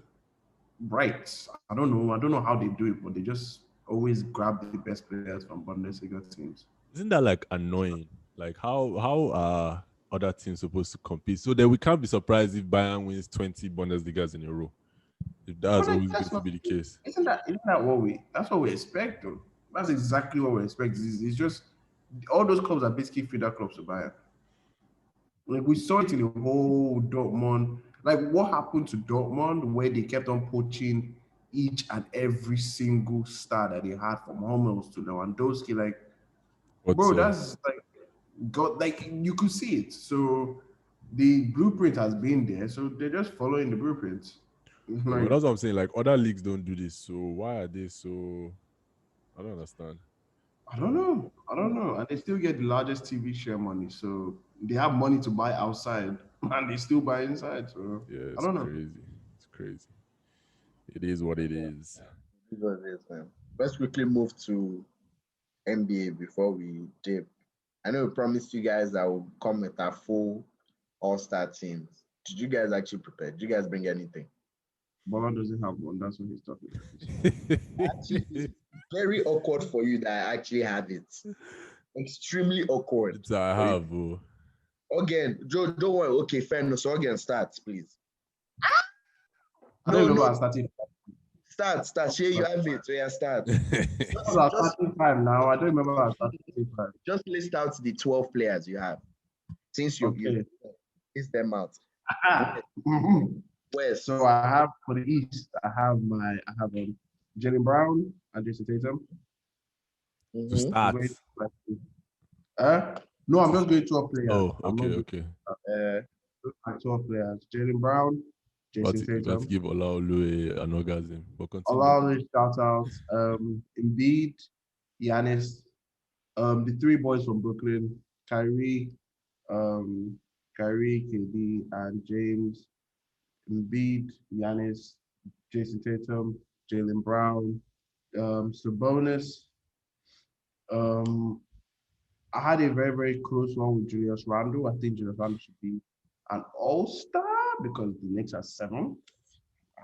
right. I don't know how they do it, but they just always grab the best players from Bundesliga teams. Isn't that like annoying? Like how are other teams supposed to compete? So that we can't be surprised if Bayern wins 20 Bundesligas in a row. If that's always going to be the case. Isn't that that's what we expect though? That's exactly what we expect. It's just all those clubs are basically feeder clubs to Bayern. Like we saw it in the whole Dortmund. Like what happened to Dortmund where they kept on poaching each and every single star that they had from Hummels to Lewandowski. Like, that's like God. Like you could see it. So the blueprint has been there. So they're just following the blueprint. Like, that's what I'm saying. Like other leagues don't do this. So why are they so? I don't understand. I don't know. And they still get the largest TV share money. So they have money to buy outside and they still buy inside. So yeah, I don't know. It's crazy. It is what it is. It is what it is, man. Let's quickly move to NBA before we dip. I know we promised you guys that we'll come with our full all-star teams. Did you guys actually prepare? Did you guys bring anything? Bola doesn't have one. That's what he's talking about. Actually, it's very awkward for you that I actually have it. Extremely awkward. I have. Again, Joe, don't worry. Okay, fair enough. So again, start, please. I don't remember starting. Start. Here you have it. So yeah, start. Just starting time now. I don't remember our starting time. Just list out the 12 players you have. Since you list them out. Where? So I have for the East, I have Jalen Brown and Jason Tatum. To start. No, I'm just going 12 players. Oh, okay. 12 players. Jalen Brown, Jason Tatum. Let's give Olaoluwa an orgasm. Olaoluwa shout out. Embiid, Giannis, the three boys from Brooklyn, Kyrie, KD, and James. Embiid, Giannis, Jason Tatum, Jalen Brown, Sabonis. I had a very, very close one with Julius Randle. I think Julius Randle should be an all-star because the Knicks are 7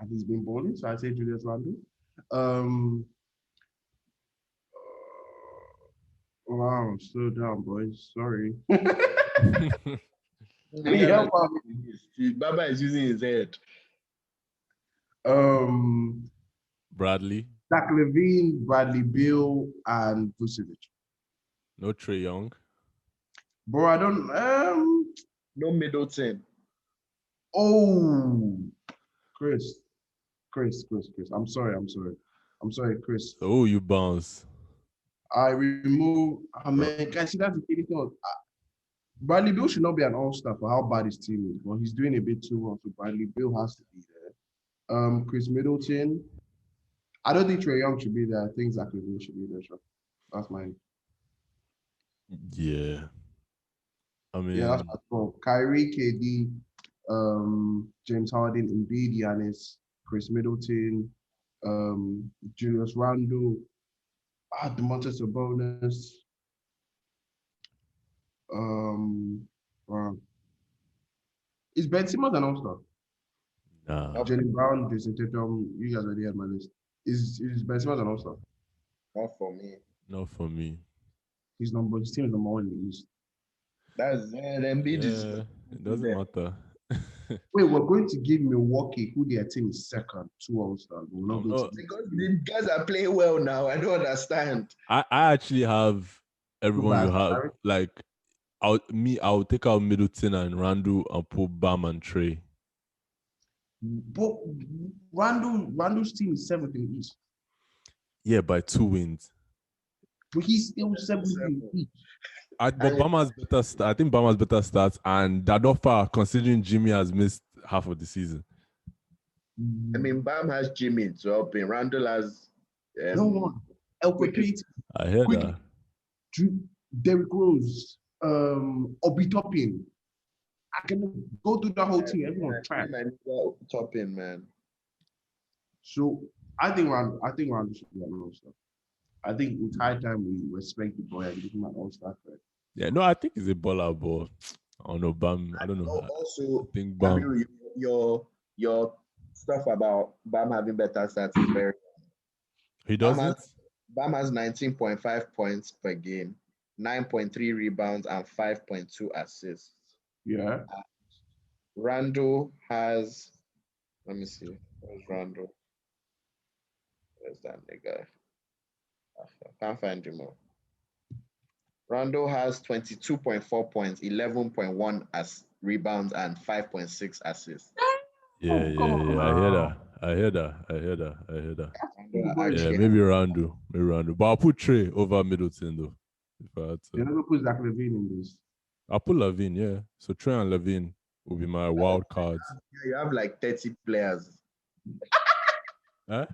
and he's been balling. So I say Julius Randle. Wow, slow down, boys. Sorry. Baba is using his head. Bradley. Zach LaVine, Bradley Beal, and Vucevic. No Trae Young. Bro, I don't. No Middleton. Oh, Chris. I'm sorry, Chris. Oh, you bounce. I remove. Man, guys, see that's the thing. Bradley Beal should not be an all-star for how bad his team is, but he's doing a bit too well. So Bradley Beal has to be there. Chris Middleton. I don't think Trae Young should be there. I think Zach LaVine should be there. Sure. That's mine. Yeah. I mean, that's my 12. Kyrie, KD, James Harden, Embiid, Giannis, Chris Middleton, Julius Randle, The Manchester bonus. Wow. Is Ben Simmons an all-star? Nah, Jalen Brown, Jason Tatum, you guys already had my list. Is Ben Simmons an all-star? Not for me. not for me. His team is number 1 in the East. That's the Embiid is. Yeah, it doesn't matter. Wait, we're going to give Milwaukee, who their team is second, 2 all-stars. We're not I'm going not- to Because the guys are playing well now. I don't understand. I actually have everyone you bad, have. right? Like, I'll take out Middleton and Randall and put Bam and Trey. But Randall's team is 7th in the East. Yeah, by 2 wins. But he's still 7th in the East. But Bam has better I think Bam has better stats, and they're not far considering Jimmy has missed half of the season. I mean, Bam has Jimmy to help him. Randall has. No one. Elfrid Payton, I hear Quick. that. Derrick Rose, Obi Toppin. I can go through the whole team. Everyone's trash. Topping, man. So I think Randall should be an all-star. I think it's high time we respect the boy and give him an all-star credit. Yeah, no, I think he's a baller, but I don't know, Bam. I don't know. Also, I think Bam. Abiru, your stuff about Bam having better stats is very. He does Bam it? Bam has 19.5 points per game, 9.3 rebounds, and 5.2 assists. Yeah. Randall has, let me see, where's Randall? Where's that nigga? I can't find him more. Randall has 22.4 points, 11.1 rebounds, and 5.6 assists. Yeah. I hear that. Yeah, maybe Randall. But I'll put Trey over Middleton though. If I had to. You're not going to put Zach LaVine in this. I'll put Lavine, yeah. So Trey and Lavine will be my wild cards. Yeah, you have like 30 players. Huh?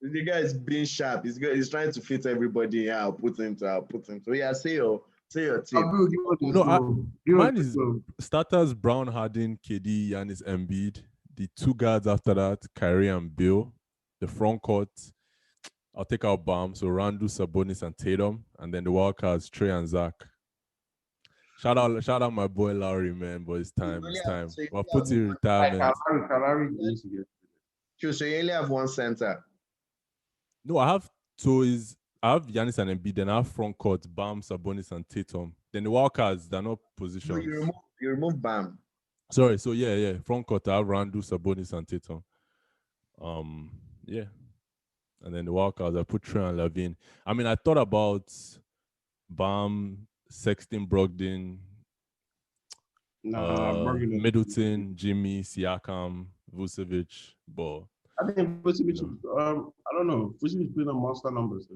The guy is being sharp. He's trying to fit everybody. Yeah, I'll put him. So yeah, say your team. Mine is starters: Brown, Harden, KD, Giannis, Embiid. The 2 guards after that, Kyrie and Bill. The front court, I'll take out Bam. So Randall, Sabonis, and Tatum, and then the wild cards, Trey and Zach. Shout out my boy Lowry, man. But it's time. I'll put in retirement. So you only have one center. No, I have Giannis and Embiid, then I have front court, Bam, Sabonis, and Tatum. Then the wildcards, they're not positions. No, you remove Bam. Sorry, so yeah. Front court, I have Randall, Sabonis, and Tatum. Yeah. And then the wildcards, I put Trey and Lavine. I mean, I thought about Bam, Sexton, Brogdon, Middleton, Jimmy, Siakam, Vucevic, but I think Vucevic, I don't know. Vucevic putting on monster numbers.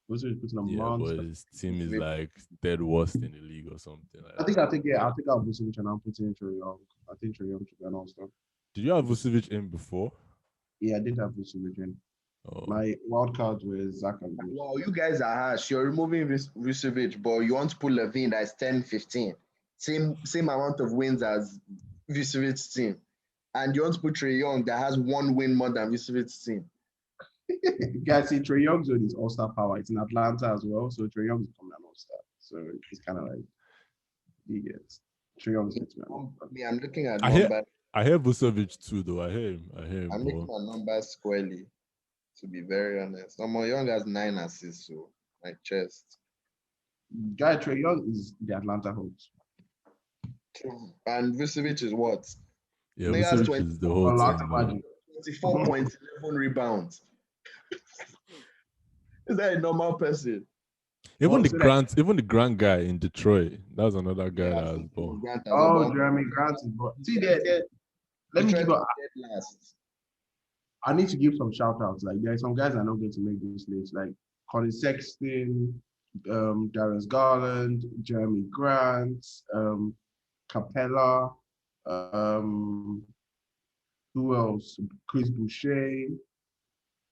Vucevic putting on monster. But his team is like third worst in the league or something. I think I'll take out Vucevic and I'll put in Trae Young. I think Trae Young should be an all-star. Did you have Vucevic in before? Yeah, I did have Vucevic in. Oh. My wild cards were Zach and Bruce. Wow, you guys are harsh. You're removing Vucevic, but you want to put Levine that's 10-15. Same amount of wins as Vucevic's team. And you want to put Trae Young that has 1 win more than Vucevic's team. Guys, see, Trae Young's with his all-star power. It's in Atlanta as well, so Trae Young's becoming an all-star. So it's kind of like, he gets Trae Young's getting an all-star. I'm looking at numbers. I hear Vucevic too, though. I hear him. I'm looking at numbers squarely, to be very honest. Young has 9 assists, so my chest. Guy, Trae Young is the Atlanta Hawks. And Vucevic is what? Yeah, Vucevic is the whole team. 24.11 rebounds. Is that a normal person? Even the Grant guy in Detroit, that was another guy that was born. Jeremy Grant is born. See, let me give I need to give some shout outs. Like, there are some guys that are not going to make this list, like Colin Sexton, Darius Garland, Jeremy Grant, Capella, who else? Chris Boucher.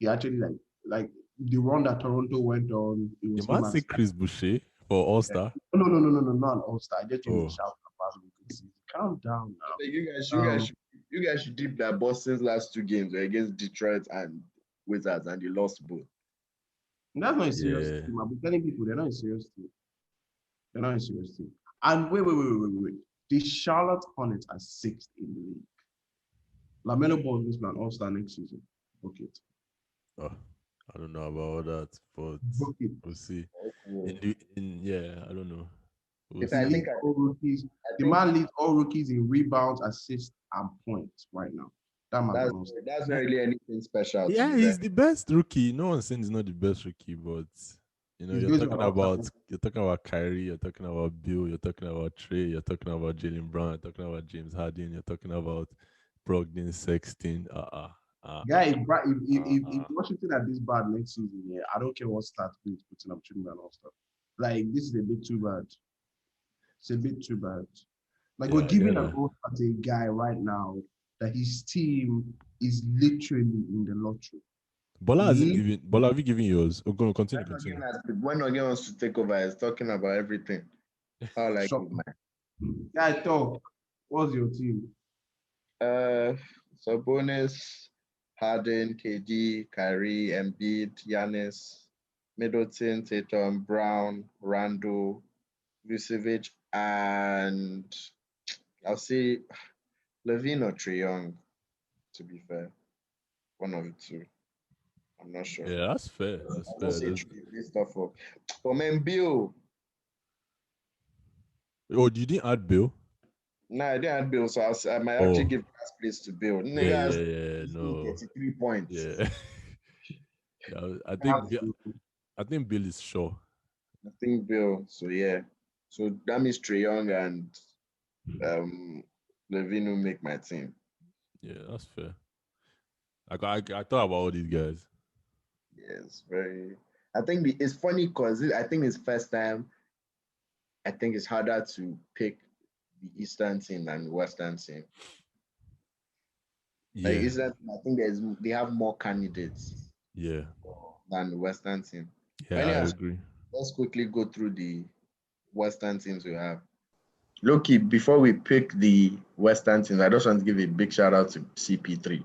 He actually like the run that Toronto went on. You must say Chris Boucher for All-Star. No, not All-Star. I just want to shout out. Calm down now. You guys should dip that Boston's last 2 games were against Detroit and Wizards, and you lost both. That's not a serious Yeah. team. I've been telling people they're not a serious team. They're not a serious team. And wait. The Charlotte Hornets are 6th in the league. LaMelo Ball is an all-star next season. Book it. Oh, I don't know about all that, but Book it. we'll see. Okay. Yeah, I don't know. We'll If He I see. think leads all rookies. I The think man leads all rookies in rebounds, assists, and points right now. That man's that's an all-star. that's not really anything special. To Yeah, be he's fair. the best rookie. No one's saying he's not the best rookie, but He's you're going to talking an all-star. about Kyrie, you're talking about Bill, you're talking about Trey, you're talking about Jalen Brown, you're talking about James Harden, you're talking about Brogdon, Sexton. Guy, if Washington are this bad next season, yeah, I don't care what stats Bill's putting up, shooting and all stuff. Like, this is a bit too bad. It's a bit too bad. Like, Yeah, we're I giving get an that. all-star to a guy right now that his team is literally in the lottery. Bola have you given yours? Oh, go on, continue. When Ogen wants to take over, he's talking about everything. How like Shock. it, man. Guy, talk. What's your team? Sabonis, Harden, KD, Kyrie, Embiid, Giannis, Middleton, Tatum, Brown, Randall, Vucevic, and I'll say Levine or Trae Young, to be fair. One of the two. I'm not sure. Yeah, that's fair. That's I'll fair. just say Trae, this stuff up. For man, Bill. Oh, you didn't add Bill? Nah, I didn't add Bill, so I might Oh. actually give last place to Bill. Nigga Yeah, has no. 33 points. Yeah. Yeah, I think Bill is sure. I think Bill. So yeah. So that means Trae Young and Levine will make my team. Yeah, that's fair. I thought about all these guys. Yes, very. I think it's funny because I think it's first time. I think it's harder to pick the Eastern team than the Western team. Yeah. Like Eastern, I think they have more candidates Yeah. than the Western team. Yeah, Anyhow, I agree. let's quickly go through the Western teams we have. Loki, before we pick the Western teams, I just want to give a big shout out to CP3.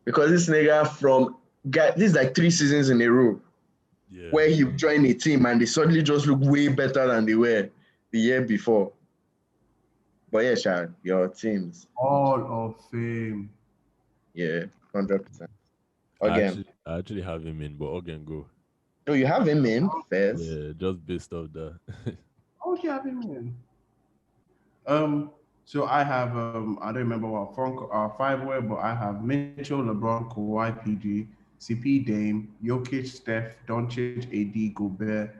Because this nigga this is like 3 seasons in a row where he joined a team and they suddenly just look way better than they were the year before. But yeah, Sharon, your teams. Hall of Fame. Yeah, 100%. I actually have him in, but again, go. Oh, you have him in first? Yeah, just based off that. How would you have him in? So I have I don't remember what our 5 were, but I have Mitchell, LeBron, Kawhi, PG, CP, Dame, Jokic, Steph, Doncic, AD, Gobert,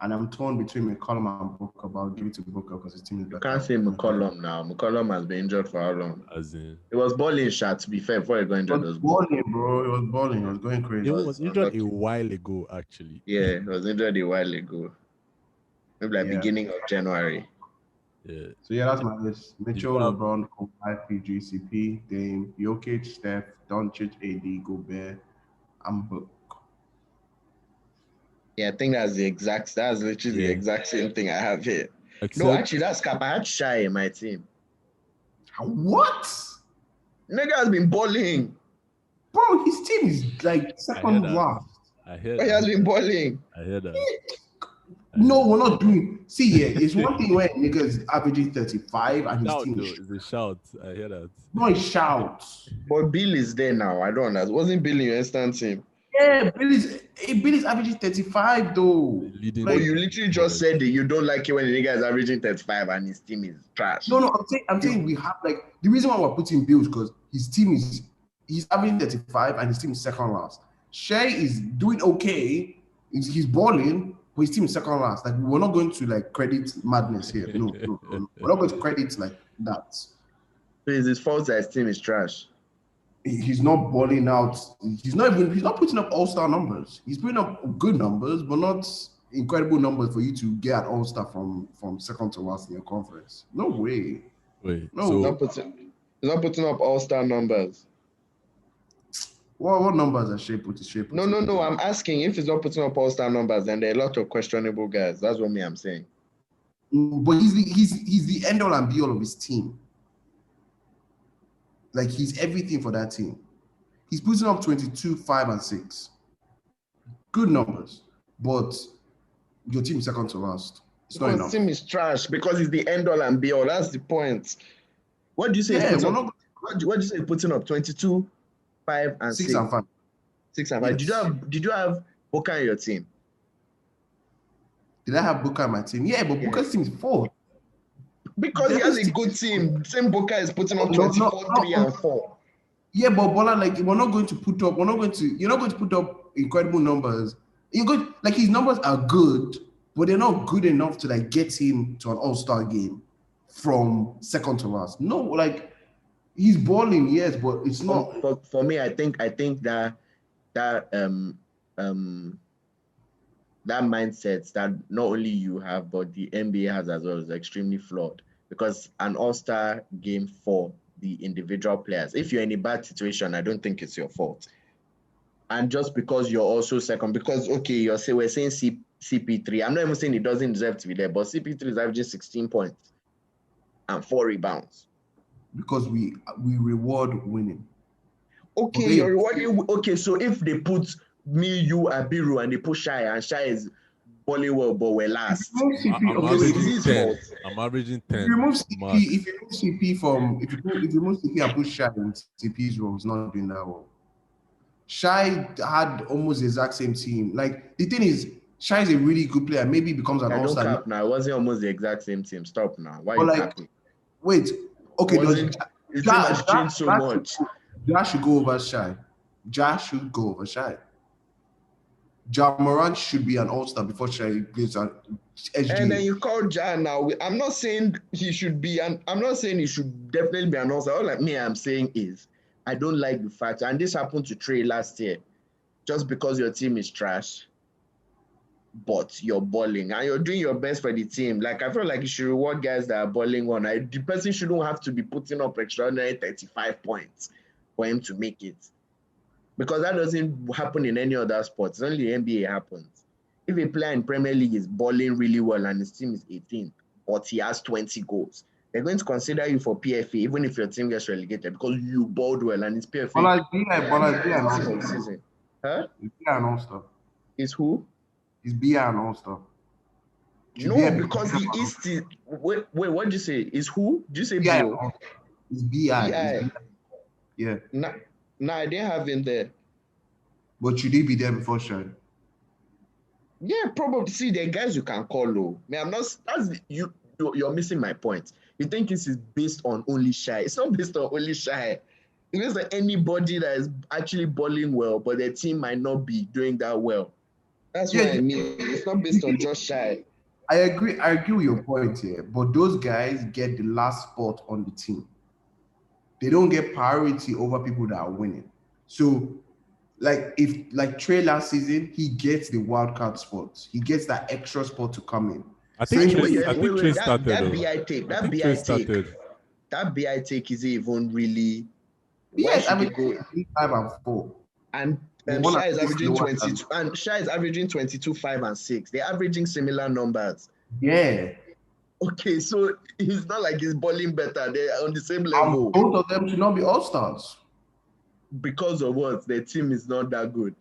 and I'm torn between McCollum and Booker, but I'll give it to Booker because his team is better. You can't say McCollum now. McCollum has been injured for how long? As in, It was balling shot, to be fair, before he got injured. It was balling, bro. It was balling. It was going crazy. it was injured a while ago, actually. Yeah, he was injured a while ago. Maybe like beginning of January. Yeah. So yeah, that's my list. Mitchell, LeBron, Kawhi, PG, CP, Dame, Jokic, Steph, Doncic, AD, Gobert, and Book. Yeah, I think that's literally the exact same thing I have here. Except, No, actually, that's cap. I had Shy in my team. What? Nigga has been balling. Bro, his team is like second last. I hear But he has been balling. I hear that. No, we're not doing. See, yeah, it's one thing when niggas averaging 35 and his Shout, team though. is It's a shout. I hear that. no shouts. But Bill is there now. I don't understand. Wasn't Bill in your instant team? Yeah, Billy's averaging 35 though. Leading But you literally just said that you don't like it when the nigga is averaging 35 and his team is trash. No, I'm saying we have like the reason why we're putting Bills because his team he's averaging 35 and his team is second last. Shea is doing okay. He's balling, but his team is second last. Like we're not going to like credit madness here. No. We're not going to credit like that. So it's his fault that his team is trash. He's not balling out. He's not putting up all-star numbers. He's putting up good numbers, but not incredible numbers for you to get all-star from second to last in your conference. No way. Wait, no. He's not putting up all-star numbers. What numbers are Shea putting? No. I'm asking if he's not putting up all-star numbers, then there are a lot of questionable guys. That's what I'm saying. But he's the end-all and be-all of his team. Like he's everything for that team. He's putting up 22, 5, and 6. good numbers, but your team is second to last. It's not Because enough. team is trash because it's the end all and be all. That's the point. What do you say? Yeah, What do you say? Putting up 22, 5 and 6 and 5. 6 and 5. Yes. Did you have Boca in your team? Did I have Booker in my team? Yeah, but Booker's team is 4. Because he has a good team. Same Boca is putting up 24, 3 and 4. Yeah, but Bola, like you're not going to put up incredible numbers. His numbers are good, but they're not good enough to like get him to an all-star game from second to last. No, like he's balling, yes, but it's not. For me, I think that mindset that not only you have, but the NBA has as well is extremely flawed because an all-star game for the individual players. If you're in a bad situation, I don't think it's your fault. And just because you're also second, because we're saying CP3. I'm not even saying he doesn't deserve to be there, but CP3 is averaging 16 points and 4 rebounds. Because we reward winning. Okay, you're rewarding. Okay, so if they put me, you, Abiru, and they put Shai, and Shai is balling well, but we're last. I'm averaging 10. If you remove CP and put Shai in CP's role, it's not doing that well. Shai had almost the exact same team. Like the thing is, Shai is a really good player. Maybe he becomes an all-star. Don't cap now. It wasn't almost the exact same team. Stop now. Why are you capping? Wait. Okay, the team has changed so much. Ja should go over Shai. Ja Morant should be an all-star before Shai plays an SG. And then you call Ja now. I'm not saying he should be, and I'm not saying he should definitely be an all-star. All I'm saying is, I don't like the fact, and this happened to Trey last year, just because your team is trash, but you're balling and you're doing your best for the team. Like, I feel like you should reward guys that are balling on. The person shouldn't have to be putting up extraordinary 35 points for him to make it. Because that doesn't happen in any other sport. It's only NBA happens. If a player in Premier League is balling really well and his team is 18th, but he has 20 goals, they're going to consider you for PFA, even if your team gets relegated, because you balled well and it's PFA. Season. Huh? Is BI an all-star? Is who? Is BI an all-star? No, because he is the... Wait, what did you say? Is who? Did you say BI? It's BI. Yeah. No, I didn't have him there. But should he be there before Shai? Yeah, probably. See, there are guys you can call low. Man, I'm not... You're missing my point. You think this is based on only Shai. It's not based on only Shai. It means that anybody that is actually balling well, but their team might not be doing that well. That's what I mean. It's not based on just Shai. I agree with your point here, but those guys get the last spot on the team. They don't get priority over people that are winning. So, if Trey last season, he gets the wild card spot. He gets that extra spot to come in. I think Trey started. That BI take is even really. Yes, I mean 5 and 4. And Shai is averaging 22. And Shai is averaging 22, 5 and 6. They're averaging similar numbers. Yeah. Okay, so it's not like he's balling better. They're on the same level. Both of them should not be all-stars. Because of what? Their team is not that good.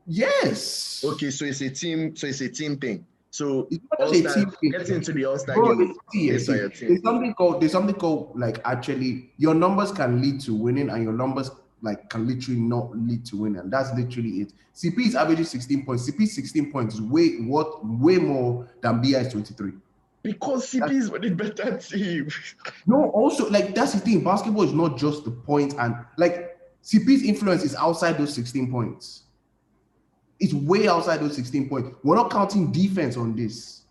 Yes. Okay, so it's a team thing. So getting into the all-star game is your team. There's something called like actually your numbers can lead to winning and your numbers like can literally not lead to winning. And that's literally it. CP is averaging 16 points. CP's 16 points is way more than BI's 23. Because CP is the better team. No, also like that's the thing. Basketball is not just the point, and like CP's influence is outside those 16 points. It's way outside those 16 points. We're not counting defense on this.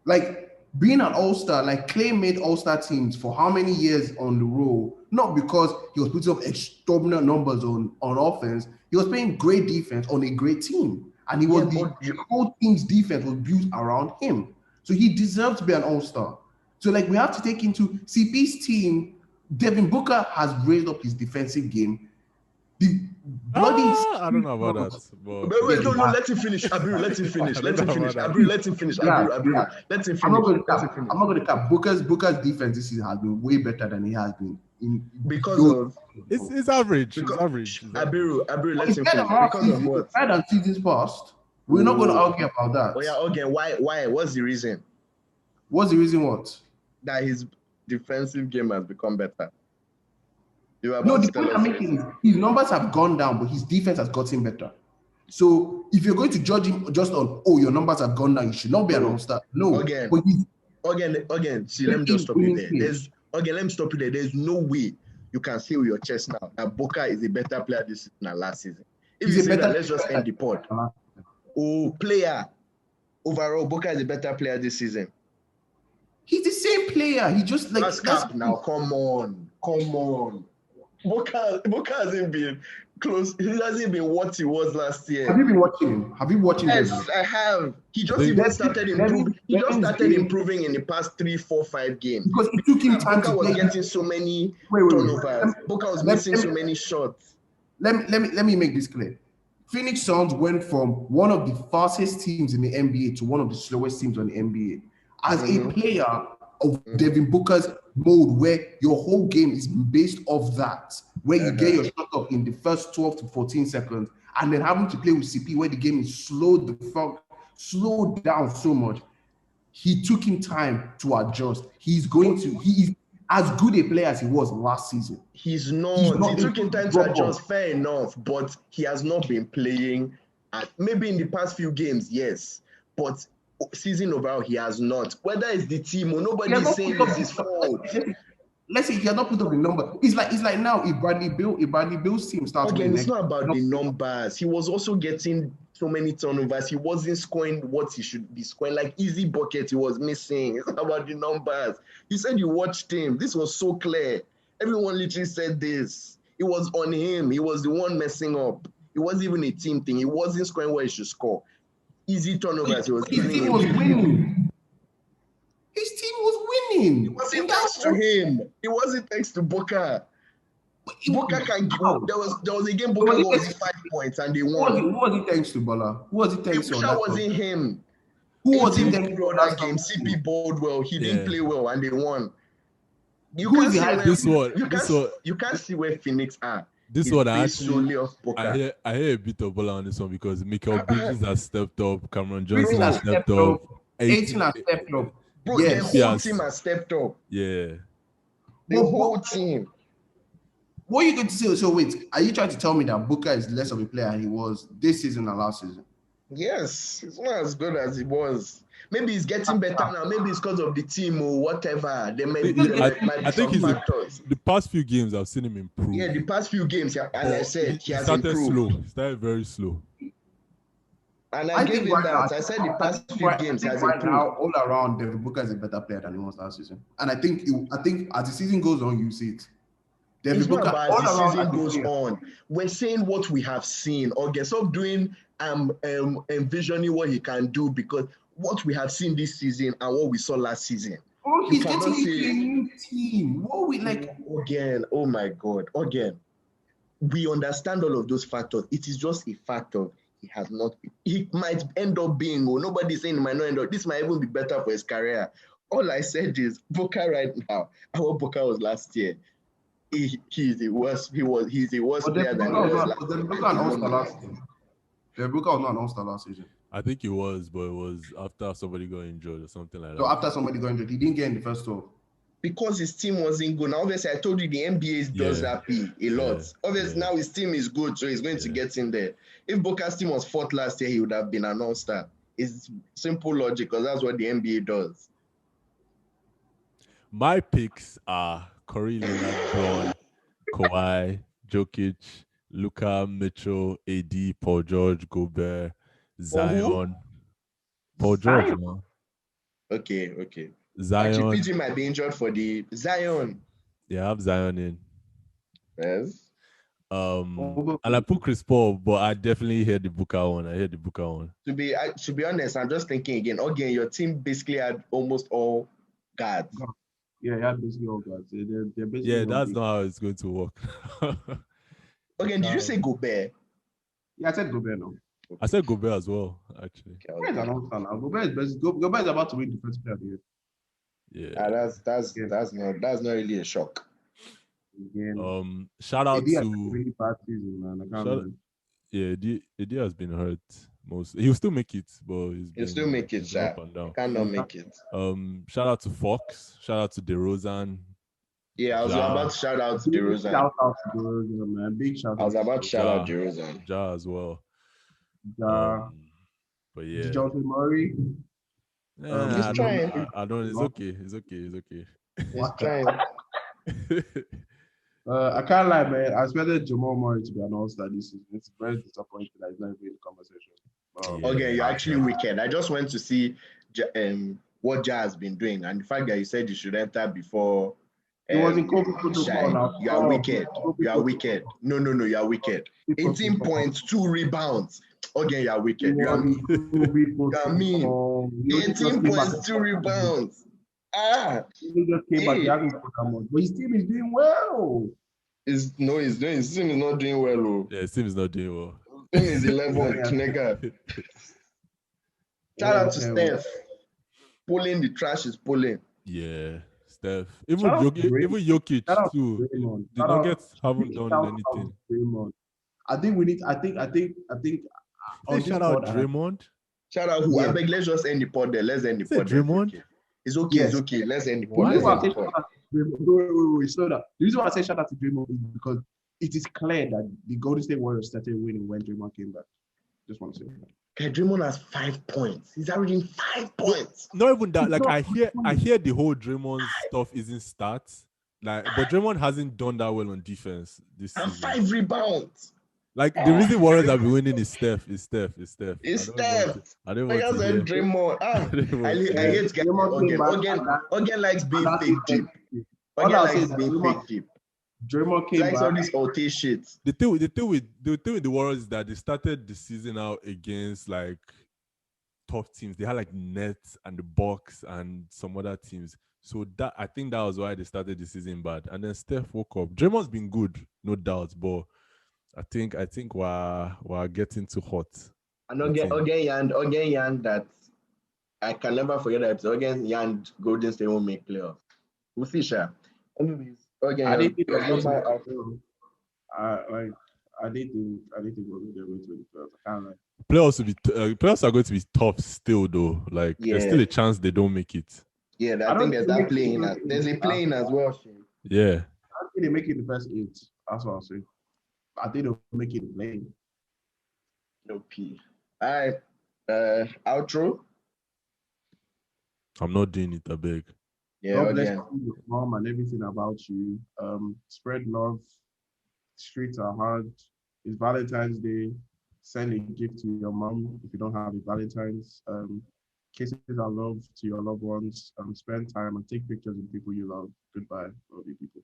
Like being an all-star, like Clay made all-star teams for how many years on the row? Not because he was putting up extraordinary numbers on offense. He was playing great defense on a great team, and the whole team's defense was built around him. So he deserves to be an all-star. So like we have to take into CP's team. Devin Booker has raised up his defensive game. The bloody I don't know about that. But wait, no, let him finish. Abiru, let him finish. Let him finish. Abiru, let him finish. Abiru, let him finish. I'm not going to cap. Booker's defense this season has been way better than he has been. It's average. It's average. Abiru, let him finish. Because of what? Better than seasons past. We're not going to argue about that. Oh yeah, again, why? What's the reason? What's the reason? What? That his defensive game has become better. No, the point I'm making is his numbers have gone down, but his defense has gotten better. So if you're going to judge him just on, your numbers have gone down, you should not be an all-star. No. Again, but see, let me just stop you there. Let me stop you there. There's no way you can say with your chest now that Boca is a better player this season than last season. If you say that, let's just end the pod. Player. Overall, Boca is a better player this season. He's the same player. He just like... That's cap now. Come on. Boca hasn't been close. He hasn't been what he was last year. Have you been watching him? Have you watched him? Yes, I have. He just started improving. He just started improving in the past 3, 4, 5 games. Because it took him time Boca was getting so many turnovers. Boca was missing so many shots. Let me make this clear. Phoenix Suns went from one of the fastest teams in the NBA to one of the slowest teams on the NBA. As a player of Devin Booker's mode, where your whole game is based off that, where you get your shot up in the first 12 to 14 seconds, and then having to play with CP, where the game is slowed down so much, he took him time to adjust. He is as good a player as he was last season. He's not. He took him time to adjust, fair enough, but he has not been playing. Maybe in the past few games, yes, but season overall, he has not. Whether it's the team or nobody is saying it's his fault. Let's say he has not put up the number. It's like now if Bradley Bill's team starts again, it's not about the numbers. He was also getting so many turnovers. He wasn't scoring what he should be scoring. Like easy bucket, he was missing. It's not about the numbers. You said you watched him. This was so clear. Everyone literally said this. It was on him. He was the one messing up. It wasn't even a team thing. He wasn't scoring what he should score. Easy turnovers. His team was winning. His team was winning. It wasn't thanks to him. It wasn't thanks to Boca. Boca can give. There was a game Boca was 5 points and they won. Who was it thanks to, Bola? Who was it thanks to? That wasn't him. Who was it thanks to that game? CP bowled well. He didn't play well and they won. You can't see where Phoenix are. This one I hear a bit of Bola on this one because Michael Bridges has stepped up, Cameron Johnson has stepped up, 18 has stepped up. Bro, the whole team has stepped up. Yeah. The whole team. What are you going to say? So wait, are you trying to tell me that Booker is less of a player than he was this season than last season? Yes, he's not as good as he was. Maybe he's getting better now. Maybe it's because of the team or whatever. I think the past few games I've seen him improve. Yeah, the past few games, as I said, he has started improved. Slow. He started very slow. And I gave him that. I said the past few games has improved. Now, all around, Devin Booker is a better player than he was last season. And I think as the season goes on, you see it. It's not about as the season goes on. We're saying what we have seen. Okay, stop doing envisioning what he can do, because what we have seen this season and what we saw last season. Oh, he's getting a new team. What we like again? Oh my God! Again, we understand all of those factors. It is just a factor. He has not. He might end up being. Nobody's saying he might not end up. This might even be better for his career. All I said is Boca right now. And what Boca was last year. He's the worst. He's the worst player than he was last year. Booker was not an all-star last season. I think it was, but it was after somebody got injured or something like that. So after somebody got injured, he didn't get in the first 12. Because his team wasn't good. Now, obviously, I told you the NBA does that a lot. Obviously, now his team is good, so he's going to get in there. If Boca's team was fourth last year, he would have been an all-star. It's simple logic, because that's what the NBA does. My picks are Corey Leonard, Braun, Kawhi, Jokic, Luka, Mitchell, AD, Paul George, Gobert, Zion. Paul George, man. Okay. Zion. Actually, PG might be injured for the Zion. Yeah, I have Zion in. Yes. And I put Chris Paul, but I definitely heard the Booker one. To be honest, I'm just thinking again, your team basically had almost all guards. Yeah, basically all guards. They're basically that's not how it's going to work. Did you say Gobert? Yeah, I said Gobert now. I said Gobert as well, actually. Gobert is about to win Defensive Player of the Year. Yeah. That's not really a shock. Shout out to really bad season, man. I can't AD has been hurt, He'll still make it, but He'll still make it, he's been sha. up and down. Cannot make it. Shout out to Fox. Shout out to DeRozan. Yeah, I was about to shout out to Big DeRozan. shout out to DeRozan, man. Big shout out. I was about to shout out Ja. DeRozan. Ja as well. Ja. But yeah. DeJounte Murray. He's trying. I don't. It's okay. It's okay. He's trying. I can't lie, man. I expected Jamal Murray to be an all-star this season. It's very disappointing that he's not even in the conversation. Okay, you're actually wicked. I just went to see what Ja has been doing, and the fact that you said you should enter before. He was in COVID protocol now. You are wicked. You are wicked. No, you are wicked. 18 points, 2 rebounds. Again, you are wicked. You are mean. You are mean. 18 points, 2 rebounds. He just came back. He hasn't put that much. But his team is doing well. His team is not doing well. Oh. Yeah, his team is not doing well. His team is 11th, nigga. Shout out to Steph. Pulling the trash is pulling. Yeah, Steph. Even Jokic too. The Nuggets haven't done anything. I think we need. I think. Shout out Draymond. Shout out who? I beg. Let's just end the pod there. Let's end the pod. Draymond. It's okay. Yes. It's okay. Let's end the pod. Wait, slow down. The reason why I say shout out to Draymond is because it is clear that the Golden State Warriors started winning when Draymond came back. Just want to say that. Okay, Draymond has 5 points. He's averaging 5 points. Not even that. Like I hear the whole Draymond stuff isn't stats. Like, but Draymond hasn't done that well on defense this season. And 5 rebounds. Like the reason Warriors have been winning is Steph. It's Steph. I don't want to hear Draymond. I hate guys. Again likes being fake deep. Again likes being fake deep. Draymond came likes back. all this OT shit. The thing with the Warriors is that they started the season out against like tough teams. They had like Nets and the Bucks and some other teams. So that I think that was why they started the season bad. And then Steph woke up. Draymond's been good, no doubt, but I think we're getting too hot. And again Yan that I can never forget that again Yan Golden State won't make playoffs. We'll see, sure. Anyways, again, I didn't think I did think we're going to win 2012. I can't lie. Playoffs are going to be tough still though. Like there's still a chance they don't make it. Yeah, I think there's that playing. There's a playing as well. Yeah. I think they make it the first 8. That's what I'll say. I think they'll make it the playing. No P. All right. Outro. I'm not doing it, I beg. Yeah, God bless again. you, your mom and everything about you. Spread love. Streets are hard. It's Valentine's Day. Send a gift to your mom if you don't have a Valentine's. Kisses our love to your loved ones. Spend time and take pictures with people you love. Goodbye, love you people.